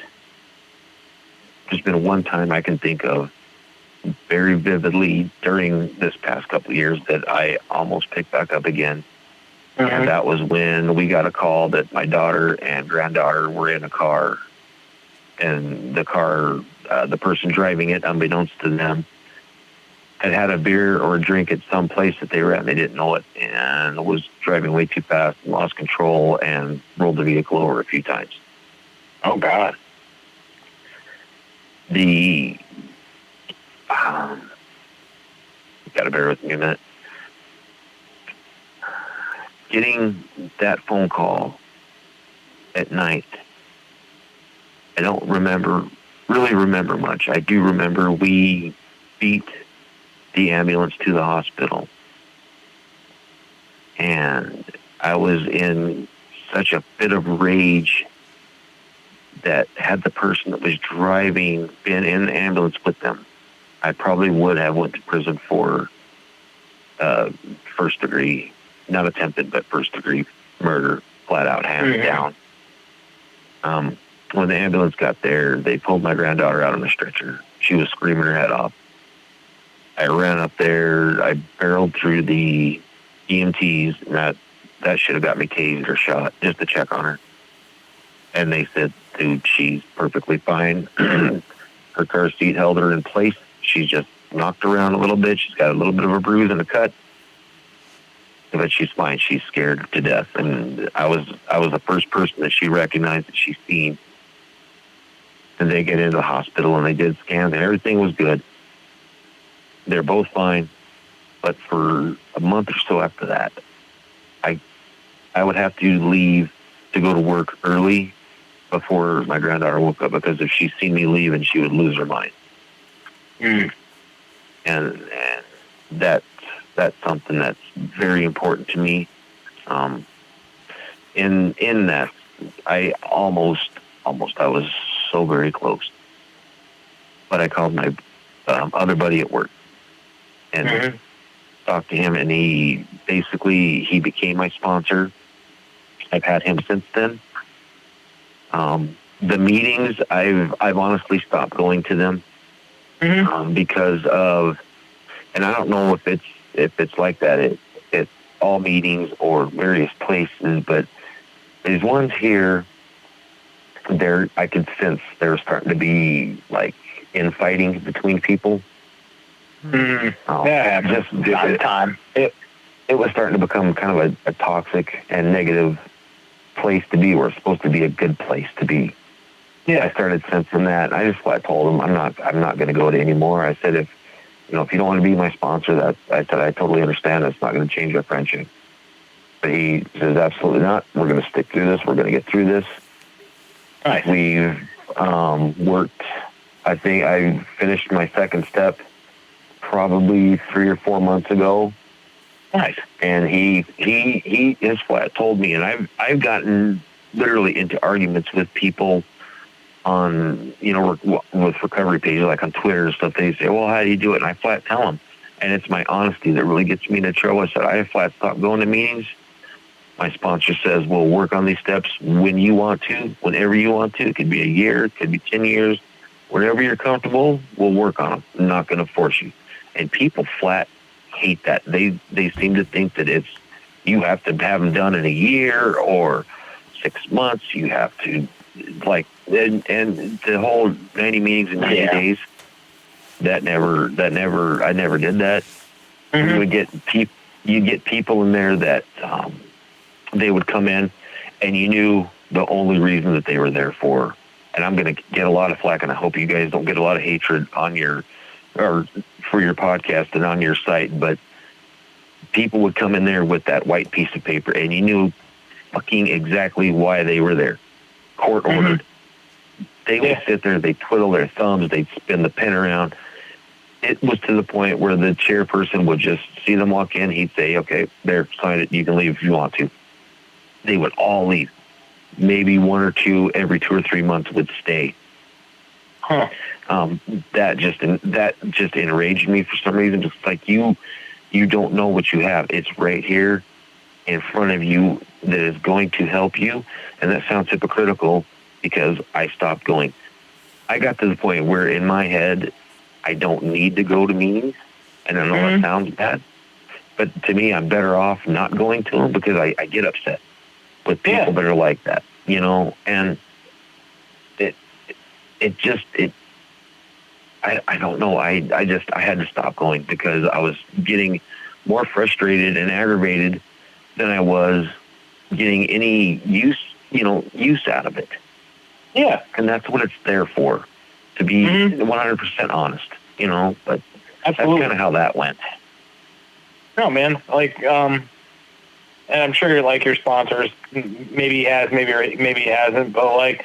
there's been one time I can think of very vividly during this past couple of years that I almost picked back up again. And that was when we got a call that my daughter and granddaughter were in a car, and the car, the person driving it, unbeknownst to them, had a beer or a drink at some place that they were at, and they didn't know it, and was driving way too fast, and lost control, and rolled the vehicle over a few times. Oh, God. You got to bear with me a minute. Getting that phone call at night, I don't really remember much. I do remember we beat the ambulance to the hospital, and I was in such a fit of rage that had the person that was driving been in the ambulance with them, I probably would have went to prison for first degree, not attempted, but first degree murder, flat out, hands down. When the ambulance got there, they pulled my granddaughter out on a stretcher. She was screaming her head off. I ran up there. I barreled through the EMTs, and that should have got me tased or shot just to check on her. And they said, dude, she's perfectly fine. Her car seat held her in place. She's just knocked around a little bit. She's got a little bit of a bruise and a cut, but she's fine. She's scared to death. And I was the first person that she recognized that she's seen. And they get into the hospital, and they did scans, and everything was good. They're both fine. But for a month or so after that, I would have to leave to go to work early before my granddaughter woke up, because if she's seen me leaving, she would lose her mind. And that's something that's very important to me. In that, I almost I was so very close. But I called my other buddy at work, and talked to him, and he became my sponsor. I've had him since then. The meetings, I've honestly stopped going to them because of, and I don't know if it's like that. It's all meetings or various places, but there's ones here. I could sense there was starting to be like infighting between people. Time. It was starting to become kind of a toxic and negative place to be, where it's supposed to be a good place to be. Yeah. I started sensing that. I told him I'm not going to go to anymore. I said, if you don't want to be my sponsor, I totally understand. It's not going to change our friendship. But he says, absolutely not. We're going to stick through this. We're going to get through this. Nice. We've worked. I think I finished my second step probably 3 or 4 months ago. Nice. And he is flat told me, and I've gotten literally into arguments with people on, with recovery pages, like on Twitter and stuff. They say, well, how do you do it? And I flat tell them. And it's my honesty that really gets me into trouble. I said, I flat stopped going to meetings. My sponsor says, we'll work on these steps when you want to, whenever you want to. It could be a year, it could be 10 years. Whenever you're comfortable, we'll work on them. I'm not going to force you. And people flat hate that. They seem to think that you have to have them done in a year or 6 months. You have to, and the whole 90 meetings in 90 days, I never did that. You would get people in there that they would come in, and you knew the only reason that they were there for. And I'm going to get a lot of flack, and I hope you guys don't get a lot of hatred on for your podcast and on your site, but people would come in there with that white piece of paper, and you knew fucking exactly why they were there. Court ordered. They would sit there, they'd twiddle their thumbs, they'd spin the pen around. It was to the point where the chairperson would just see them walk in, he'd say, okay, there, sign it, you can leave if you want to. They would all leave. Maybe 1 or 2 every 2 or 3 months would stay. That just enraged me for some reason. Just like you don't know what you have. It's right here in front of you that is going to help you. And that sounds hypocritical because I stopped going. I got to the point where in my head, I don't need to go to meetings. And I know that sounds bad, but to me, I'm better off not going to them because I get upset with people that are like that, and I don't know. I had to stop going because I was getting more frustrated and aggravated than I was getting any use out of it. Yeah. And that's what it's there for, to be 100% honest, but Absolutely. That's kind of how that went. No, man, and I'm sure your sponsors, maybe he has, maybe he hasn't, but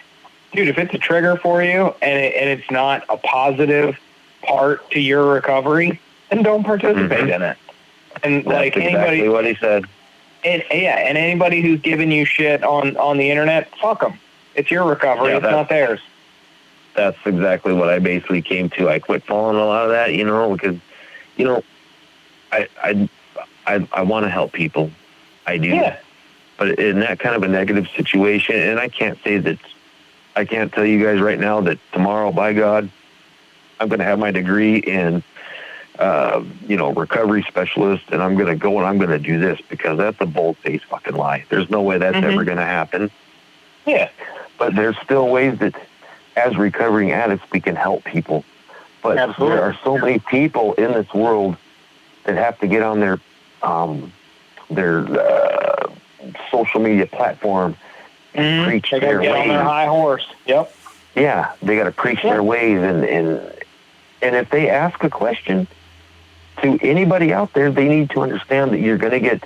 dude, if it's a trigger for you and it's not a positive part to your recovery, then don't participate in it. And That's anybody, exactly what he said. And anybody who's giving you shit on the internet, fuck them. It's your recovery. It's not theirs. That's exactly what I basically came to. I quit following a lot of that, because, I want to help people. I do. Yeah. But in that kind of a negative situation, and I can't tell you guys right now that tomorrow, by God, I'm going to have my degree in, recovery specialist, and I'm going to go and I'm going to do this, because that's a bold-faced fucking lie. There's no way that's ever going to happen. Yeah. But there's still ways that, as recovering addicts, we can help people. But Absolutely. There are so many people in this world that have to get on their social media platform and preach they their get ways. On their high horse. Yep. Yeah, they got to preach their ways, and if they ask a question to anybody out there, they need to understand that you're going to get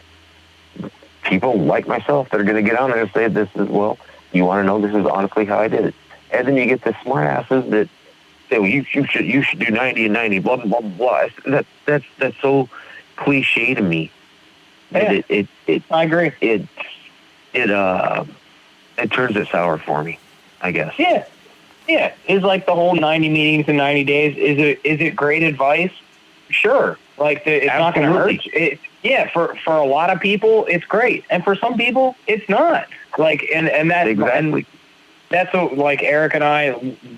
people like myself that are going to get on there and say, "This is you want to know? This is honestly how I did it." And then you get the smart asses that say, "Well, you should do 90 and 90, blah blah blah blah." That's so cliche to me. Yeah. I agree. It turns it sour for me, I guess. Yeah. Yeah. Is the whole 90 meetings in 90 days, is it great advice? Sure. Like, it's not going to hurt. Yeah, for a lot of people, it's great. And for some people, it's not. Like, and that, exactly. And that's what, like, Eric and I,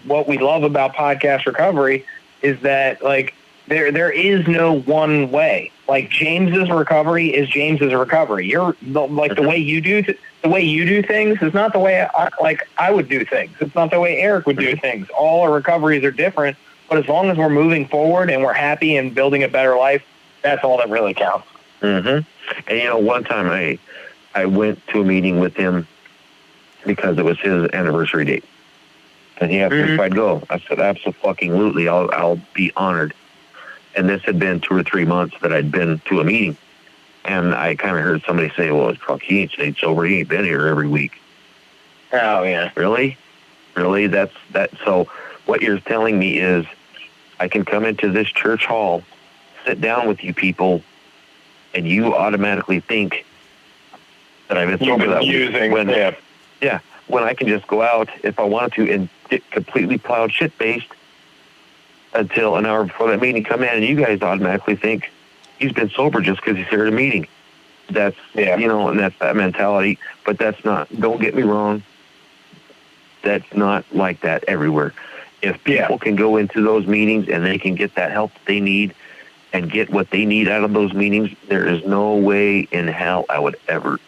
what we love about podcast recovery is that, like, there is no one way. Like, James's recovery is James's recovery. You're like, the way you do things is not the way I would do things. It's not the way Eric would do things. All our recoveries are different, but as long as we're moving forward and we're happy and building a better life, that's all that really counts. Mm-hmm. And one time I went to a meeting with him because it was his anniversary date, and he asked me if I'd go. I said, absolutely, I'll be honored. And this had been 2 or 3 months that I'd been to a meeting. And I kind of heard somebody say, well, he ain't stayed sober. He ain't been here every week. Oh, yeah. Really? That's that. So what you're telling me is I can come into this church hall, sit down with you people, and you automatically think that I've been sober that week. When I can just go out if I wanted to and get completely plowed shit-faced until an hour before that meeting, come in, and you guys automatically think he's been sober just because he's here at a meeting. That's, and that's that mentality. But that's not, don't get me wrong, that's not like that everywhere. If people can go into those meetings and they can get that help they need and get what they need out of those meetings, there is no way in hell I would ever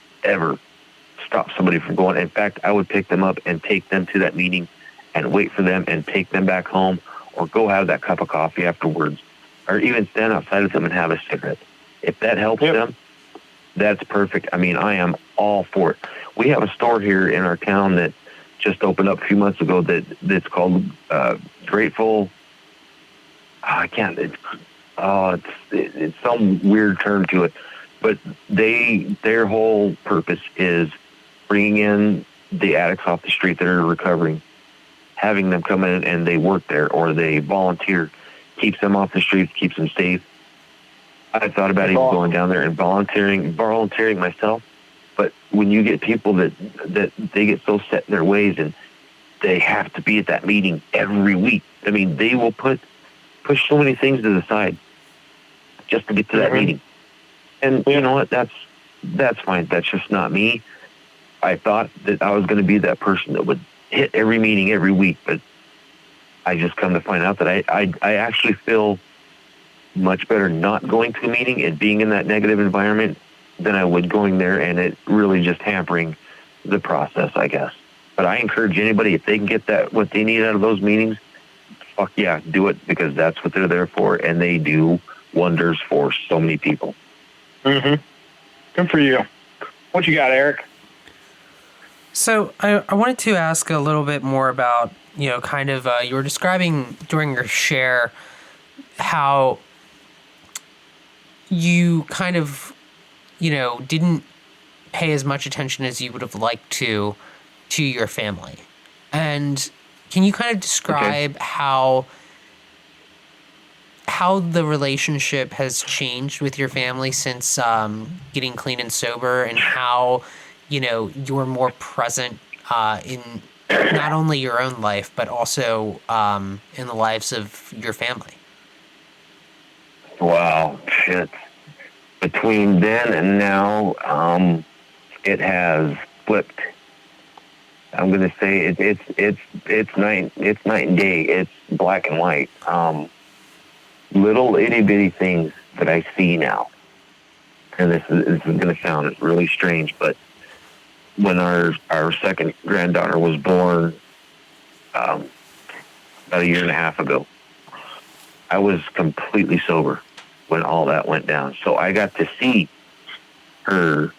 stop somebody from going. In fact, I would pick them up and take them to that meeting and wait for them and take them back home, or go have that cup of coffee afterwards, or even stand outside of them and have a cigarette. If that helps them, that's perfect. I mean, I am all for it. We have a store here in our town that just opened up a few months ago that's called Grateful. It's some weird term to it, but their whole purpose is bringing in the addicts off the street that are recovering, having them come in and they work there or they volunteer, keeps them off the streets, keeps them safe. I thought about even going down there and volunteering myself. But when you get people that they get so set in their ways and they have to be at that meeting every week. I mean, they will push so many things to the side just to get to that meeting. And you know what? That's fine. That's just not me. I thought that I was going to be that person that would hit every meeting every week, but I just come to find out that I actually feel much better not going to a meeting and being in that negative environment than I would going there, and it really just hampering the process, I guess. But I encourage anybody, if they can get that what they need out of those meetings, fuck yeah, do it, because that's what they're there for, and they do wonders for so many people. Good for you. What you got, Eric? So I wanted to ask a little bit more about, kind of, you were describing during your share how you kind of, didn't pay as much attention as you would have liked to your family. And can you kind of describe how the relationship has changed with your family since getting clean and sober, and how, you're more present in not only your own life, but also in the lives of your family? Wow, shit. Between then and now, it has flipped. I'm going to say it's night and day. It's black and white. Little itty bitty things that I see now, and this is going to sound really strange, but when our second granddaughter was born, about a year and a half ago, I was completely sober when all that went down. So I got to see her,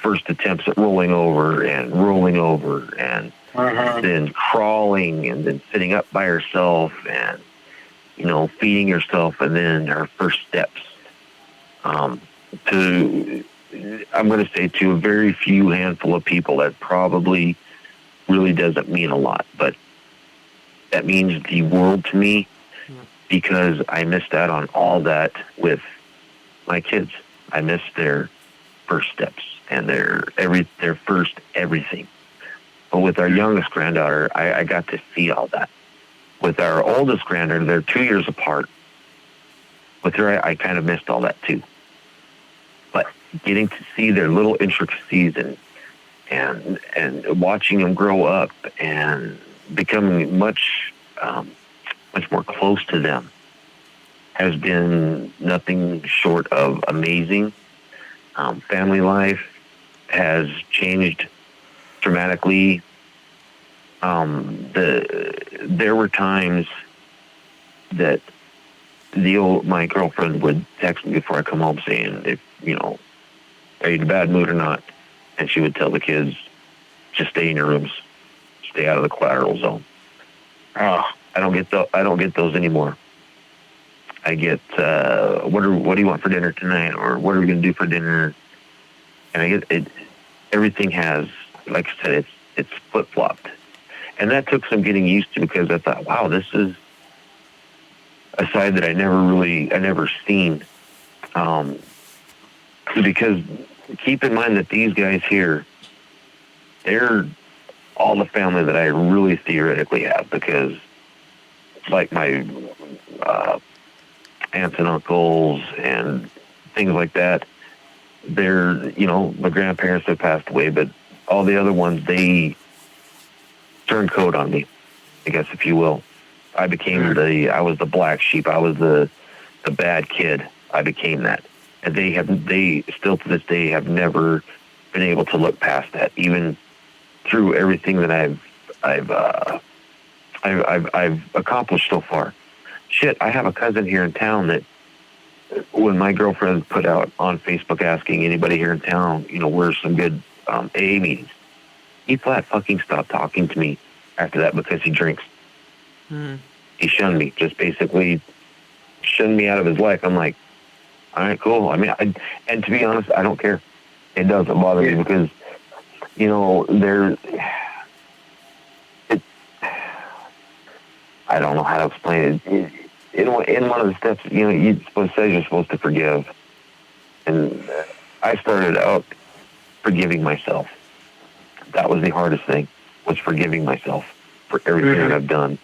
first attempts at rolling over and then crawling and then sitting up by herself and, feeding herself, and then her first steps. I'm going to say to a very few handful of people, that probably really doesn't mean a lot, but that means the world to me, because I missed out on all that with my kids. I missed their first steps and their first everything. But with our youngest granddaughter, I got to see all that. With our oldest granddaughter, they're 2 years apart. with her, I kind of missed all that too. But getting to see their little intricacies and watching them grow up and becoming much more close to them has been nothing short of amazing. Family life has changed dramatically. There were times that my girlfriend would text me before I come home saying, if are you in a bad mood or not? And she would tell the kids, just stay in your rooms, stay out of the collateral zone. Oh, I don't get those anymore. I get what do you want for dinner tonight, or what are we going to do for dinner? And I get it. Everything has, like I said, it's flip flopped, and that took some getting used to, because I thought, wow, this is a side that I never seen. Because keep in mind that these guys here, they're all the family that I really theoretically have, because like my aunts and uncles and things like that, they're, my grandparents have passed away, but all the other ones, they turned code on me, I guess, if you will. I was the black sheep. I was the bad kid. I became that. And they still to this day have never been able to look past that, even through everything that I've accomplished so far. Shit, I have a cousin here in town that, when my girlfriend put out on Facebook asking anybody here in town, where's some good AA meetings, he flat fucking stopped talking to me after that because he drinks. Mm. He shunned me, just basically shunned me out of his life. I'm like, all right, cool. I mean, and to be honest, I don't care. It doesn't bother me, because, I don't know how to explain it. In one of the steps, you're supposed to forgive. And I started out forgiving myself. That was the hardest thing, was forgiving myself for everything that I've done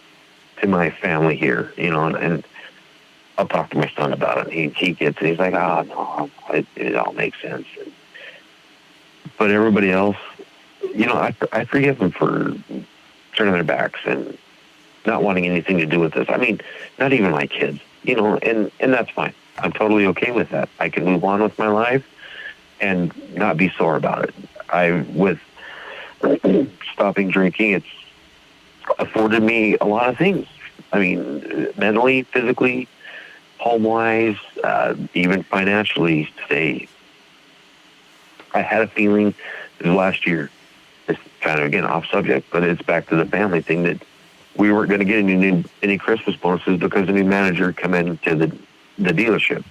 to my family here, and I'll talk to my son about it. He gets it. He's like, no, it all makes sense. But everybody else, I forgive them for turning their backs and not wanting anything to do with this. I mean, not even my kids, and that's fine. I'm totally okay with that. I can move on with my life and not be sore about it. With stopping drinking, it's afforded me a lot of things. I mean, mentally, physically, home-wise, even financially. I had a feeling last year, it's kind of, again, off subject, but it's back to the family thing, that we weren't going to get any Christmas bonuses because the new manager come into the dealership.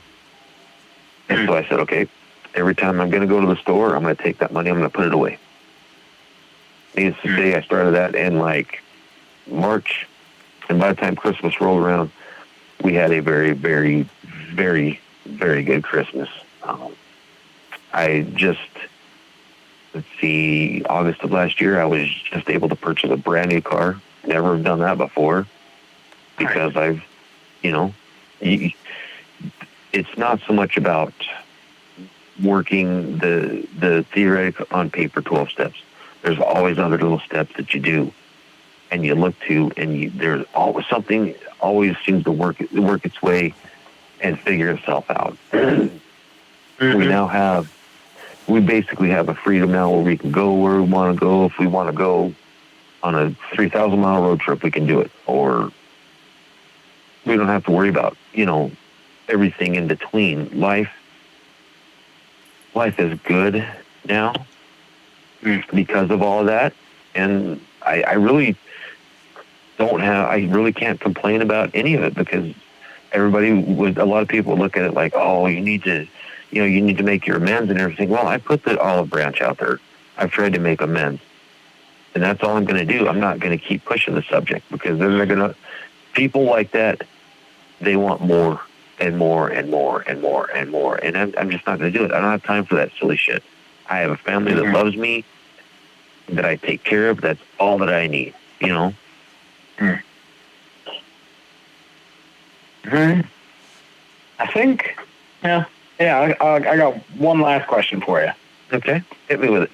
And so I said, okay, every time I'm going to go to the store, I'm going to take that money, I'm going to put it away. Needless to say, I started that in like March, and by the time Christmas rolled around, we had a very, very, very, very good Christmas. August of last year, I was just able to purchase a brand new car. Never have done that before, because it's not so much about working the theoretic on paper 12 steps. There's always other little steps that you do and you look to, and there's always something always seems to work its way and figure itself out. We basically have a freedom now where we can go where we want to go. If we want to go on a 3,000-mile road trip, we can do it. Or we don't have to worry about, everything in between. Life is good now because of all of that. And I really can't complain about any of it, because a lot of people look at it like, oh, you need to make your amends and everything. Well, I put the olive branch out there. I've tried to make amends. And that's all I'm going to do. I'm not going to keep pushing the subject, because people like that, they want more and more and more and more and more. And I'm just not going to do it. I don't have time for that silly shit. I have a family that loves me, that I take care of. That's all that I need, I think, yeah, I got one last question for you. Okay, hit me with it.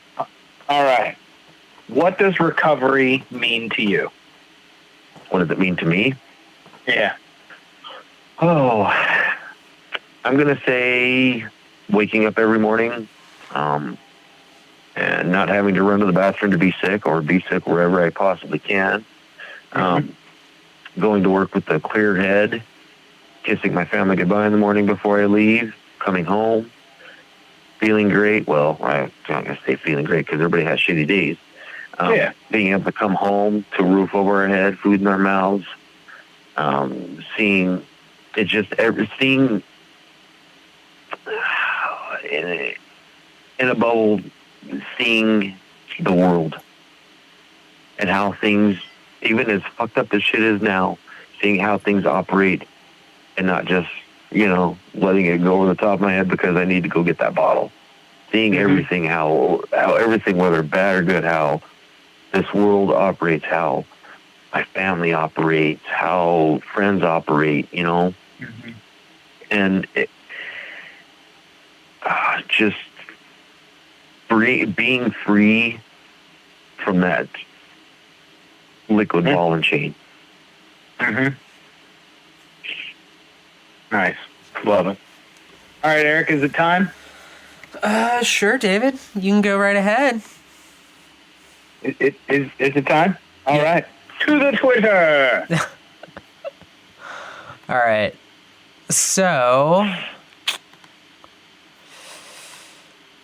All right. What does recovery mean to you? What does it mean to me? Yeah. Oh, I'm going to say waking up every morning and not having to run to the bathroom to be sick or be sick wherever I possibly can. Going to work with a clear head, kissing my family goodbye in the morning before I leave, coming home, feeling great. Well, I'm not going to say feeling great because everybody has shitty days. Being able to come home to a roof over our head, food in our mouths, seeing seeing in a bubble, seeing the world and how things, even as fucked up as shit is now, seeing how things operate and not just, letting it go over the top of my head because I need to go get that bottle. Seeing everything, how everything, whether bad or good, how this world operates, how my family operates, how friends operate, and just being free from that liquid ball and chain. Nice. Love it. All right, Eric, is it time? Sure, David. You can go right ahead. Is it time? All right. To the Twitter. All right. So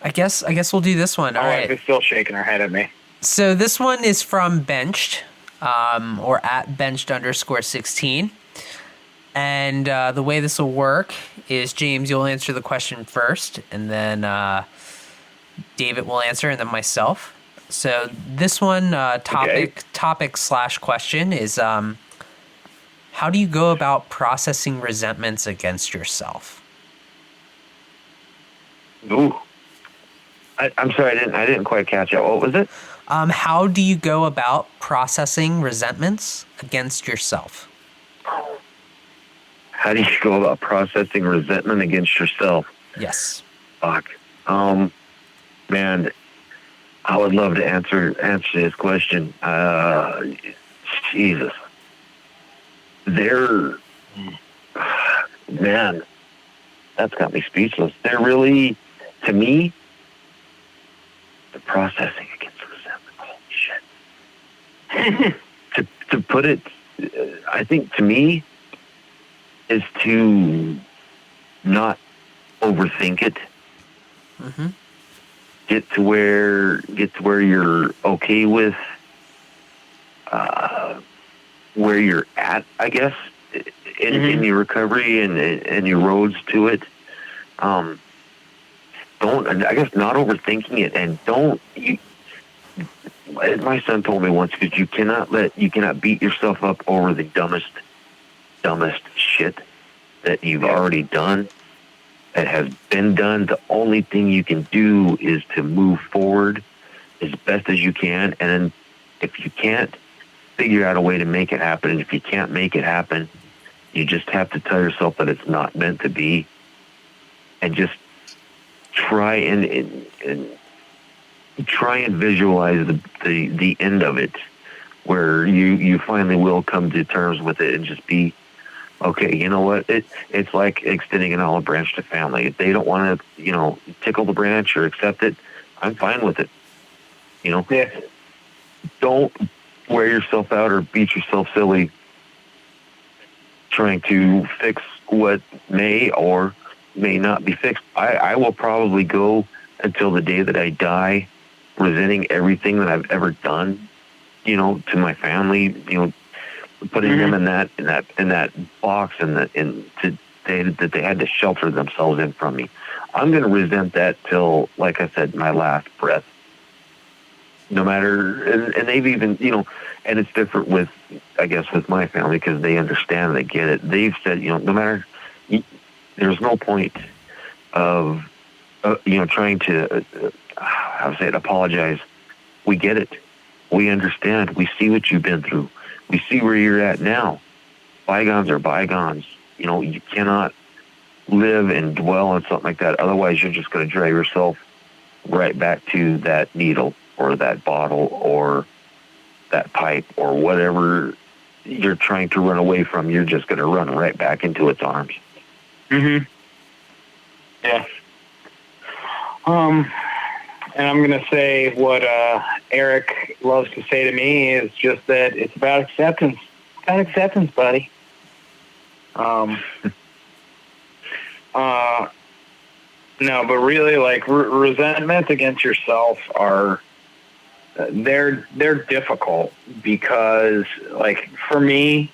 I guess we'll do this one. All right. Is still shaking her head at me. So this one is from Benched, or at Benched_16. And the way this will work is, James, you'll answer the question first, and then David will answer, and then myself. So this one, topic/question is, how do you go about processing resentments against yourself? Ooh. I'm sorry, I didn't quite catch that. What was it? How do you go about processing resentments against yourself? How do you go about processing resentment against yourself? Yes. Fuck. Man, I would love to answer this question. Jesus. Man, that's got me speechless. They're really, to me, the processing against resentment. Holy shit. to put it, I think to me, is to not overthink it. Get to where you're okay with where you're at, I guess, in your recovery and your roads to it. Not overthinking it, and as my son told me once, because you cannot beat yourself up over the dumbest shit that you've already done, that has been done. The only thing you can do is to move forward as best as you can, and then if you can't, figure out a way to make it happen. And if you can't make it happen, you just have to tell yourself that it's not meant to be, and just try and visualize the end of it, where you finally will come to terms with it and just be okay. You know what? It's like extending an olive branch to family. If they don't want to, tickle the branch or accept it, I'm fine with it. Yeah. Don't wear yourself out or beat yourself silly trying to fix what may or may not be fixed. I will probably go until the day that I die resenting everything that I've ever done, to my family, putting them in that box that they had to shelter themselves in from me. I'm going to resent that till, like I said, my last breath. No matter, and they've even, and it's different with, I guess, with my family, because they understand, they get it. They've said, no matter, there's no point of, trying to, apologize. We get it. We understand. We see what you've been through. We see where you're at now. Bygones are bygones. You cannot live and dwell on something like that. Otherwise, you're just going to drive yourself right back to that needle or that bottle or that pipe or whatever you're trying to run away from. You're just going to run right back into its arms. Mm-hmm. Yeah. And I'm going to say what Eric loves to say to me is just that it's about acceptance. It's about acceptance, buddy. No, but really, like, resentments against yourself are, they're difficult because, like, for me,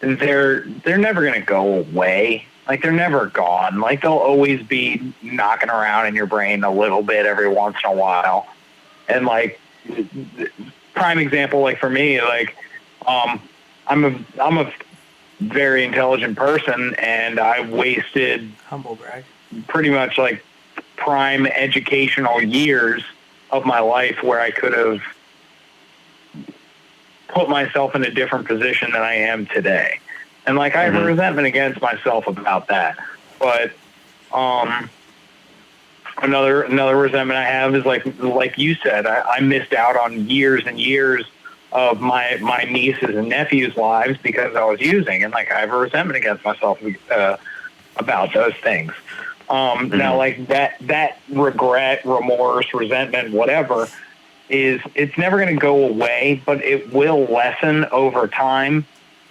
they're never going to go away. Like, they're never gone. Like, they'll always be knocking around in your brain a little bit every once in a while. And, like, prime example, like, for me, like, I'm a very intelligent person, and I wasted Humble brag. pretty much, like, prime educational years of my life where I could have put myself in a different position than I am today. And, like, I have a resentment against myself about that. But another resentment I have is, like you said, I missed out on years and years of my nieces and nephews' lives because I was using. And, like, I have a resentment against myself about those things. Now, like, that regret, remorse, resentment, whatever, it's never going to go away, but it will lessen over time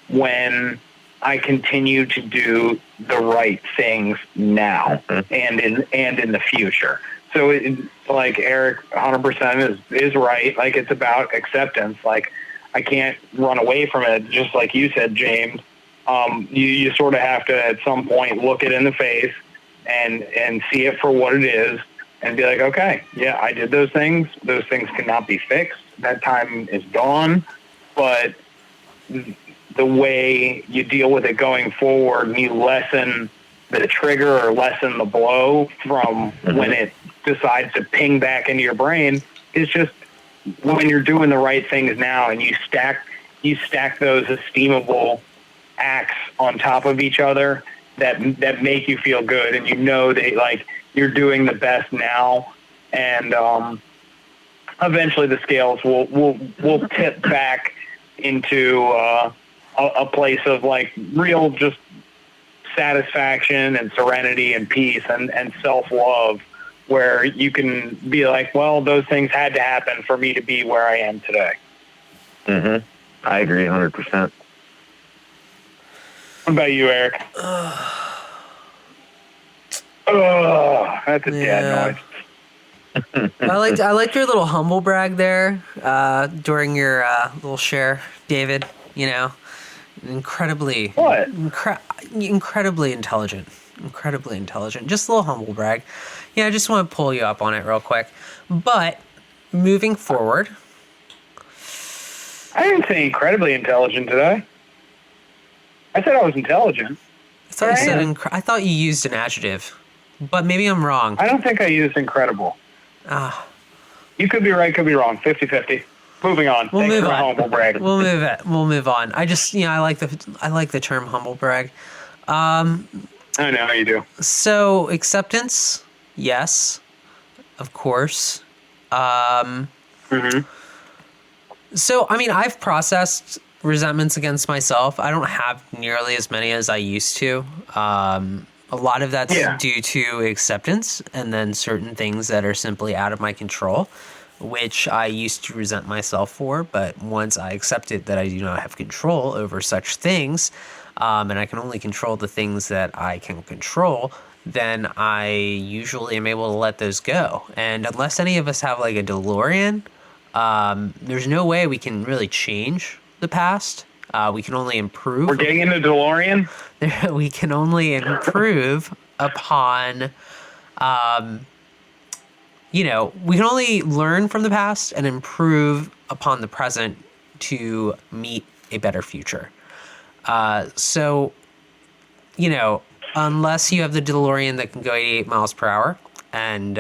when I continue to do the right things now and in the future. So, like, Eric 100% is right. Like, it's about acceptance. Like, I can't run away from it. Just like you said, James, you sort of have to at some point look it in the face and see it for what it is and be like, okay, yeah, I did those things. Those things cannot be fixed. That time is gone. But the way you deal with it going forward, and you lessen the trigger or lessen the blow from when it decides to ping back into your brain, is just when you're doing the right things now and you stack those esteemable acts on top of each other that make you feel good, and you know that, like, you're doing the best now, and eventually the scales will tip back into a place of, like, real just satisfaction and serenity and peace and self-love, where you can be like, well, those things had to happen for me to be where I am today. I agree 100%. What about you, Eric? That's a dad noise. I like your little humble brag there during your little share, David. You know, incredibly intelligent. Incredibly intelligent. Just a little humble brag. Yeah, I just want to pull you up on it real quick. But moving forward, I didn't say incredibly intelligent, did I? I said I was intelligent. I thought you said I thought you used an adjective, but maybe I'm wrong. I don't think I used incredible. You could be right, could be wrong. 50-50. Moving on. We'll Thanks move for on. humble brag. We'll move on. I just, I like the term humble brag. I know you do. So acceptance, yes, of course. So, I mean, I've processed resentments against myself. I don't have nearly as many as I used to. A lot of that's due to acceptance, and then certain things that are simply out of my control, which I used to resent myself for. But once I accepted that I do not have control over such things, and I can only control the things that I can control, then I usually am able to let those go. And unless any of us have, like, a DeLorean, there's no way we can really change the past. We can only improve. We're getting into DeLorean? We can only improve upon, we can only learn from the past and improve upon the present to meet a better future. So, unless you have the DeLorean that can go 88 miles per hour and,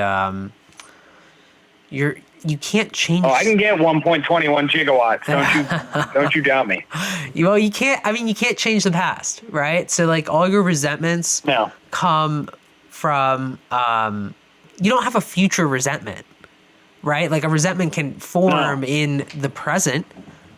You can't change. Oh, I can get 1.21 gigawatts. Don't you doubt me. Well, you can't. I mean, you can't change the past, right? So, like, all your resentments come from. You don't have a future resentment, right? Like, a resentment can form in the present,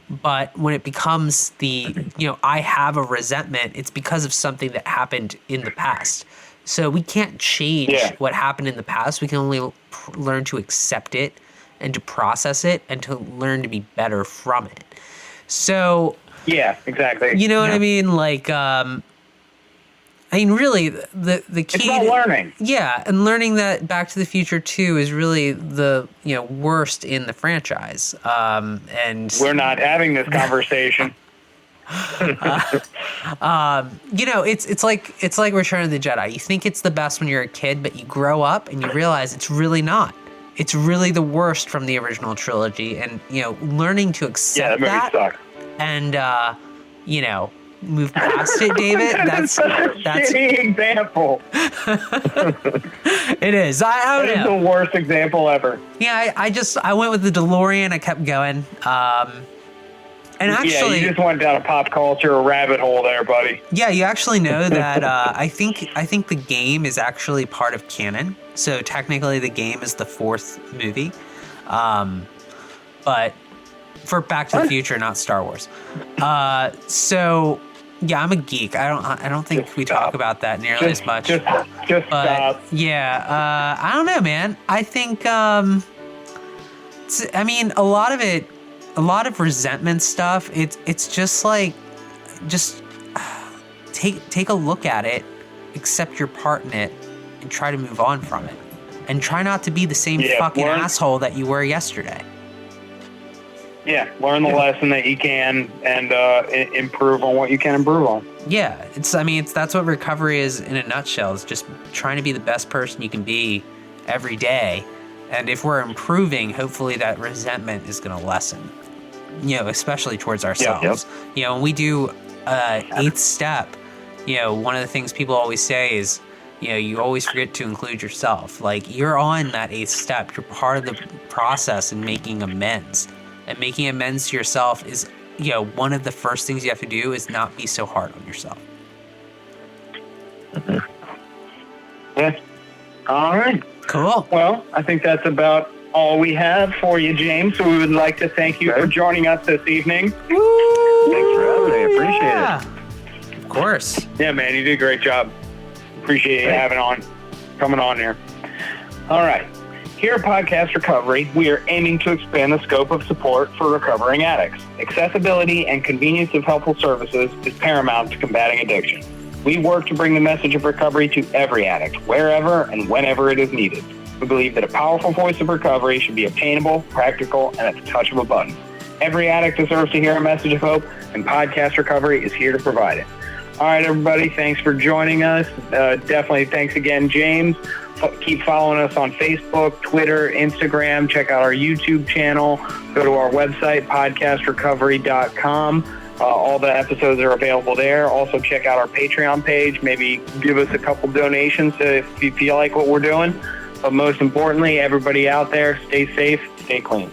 but when it becomes I have a resentment, it's because of something that happened in the past. So we can't change what happened in the past. We can only learn to accept it and to process it and to learn to be better from it. So yeah, exactly. You know what I mean? Like, really, the key. It's about learning. Yeah, and learning that Back to the Future 2 is really the worst in the franchise. And we're not having this conversation. It's like Return of the Jedi. You think it's the best when you're a kid, but you grow up and you realize it's really not. It's really the worst from the original trilogy, and learning to accept that sucks. And move past it, David. That's a shitty example. It is. I don't know. It's the worst example ever. Yeah, I went with the DeLorean. I kept going. And actually, you just went down a pop culture rabbit hole there, buddy. Yeah, you actually know that I think the game is actually part of canon. So technically, the game is the fourth movie, but for Back to the Future, not Star Wars. So yeah, I'm a geek. I don't think we talk about that nearly as much. Just stop. Yeah, I don't know, man. I think a lot of resentment stuff, it's just like, take a look at it, accept your part in it, and try to move on from it. And try not to be the same fucking asshole that you were yesterday. Yeah, learn the lesson that you can and improve on what you can improve on. Yeah, that's what recovery is in a nutshell. It's just trying to be the best person you can be every day. And if we're improving, hopefully that resentment is going to lessen. Especially towards ourselves. When we do eighth step, one of the things people always say is, you always forget to include yourself. Like, you're on that eighth step. You're part of the process in making amends. And making amends to yourself is, one of the first things you have to do is not be so hard on yourself. Yeah. All right. Cool. Well, I think that's about all we have for you, James. So we would like to thank you for joining us this evening. Woo! Thanks for having me. I appreciate it. Of course. Yeah, man, you did a great job. Appreciate you coming on here. All right. Here at Podcast Recovery, we are aiming to expand the scope of support for recovering addicts. Accessibility and convenience of helpful services is paramount to combating addiction. We work to bring the message of recovery to every addict, wherever and whenever it is needed. We believe that a powerful voice of recovery should be obtainable, practical, and at the touch of a button. Every addict deserves to hear a message of hope, and Podcast Recovery is here to provide it. All right, everybody, thanks for joining us. Definitely thanks again, James. Keep following us on Facebook, Twitter, Instagram. Check out our YouTube channel. Go to our website, podcastrecovery.com. All the episodes are available there. Also, check out our Patreon page. Maybe give us a couple donations if you feel like what we're doing. But most importantly, everybody out there, stay safe, stay clean.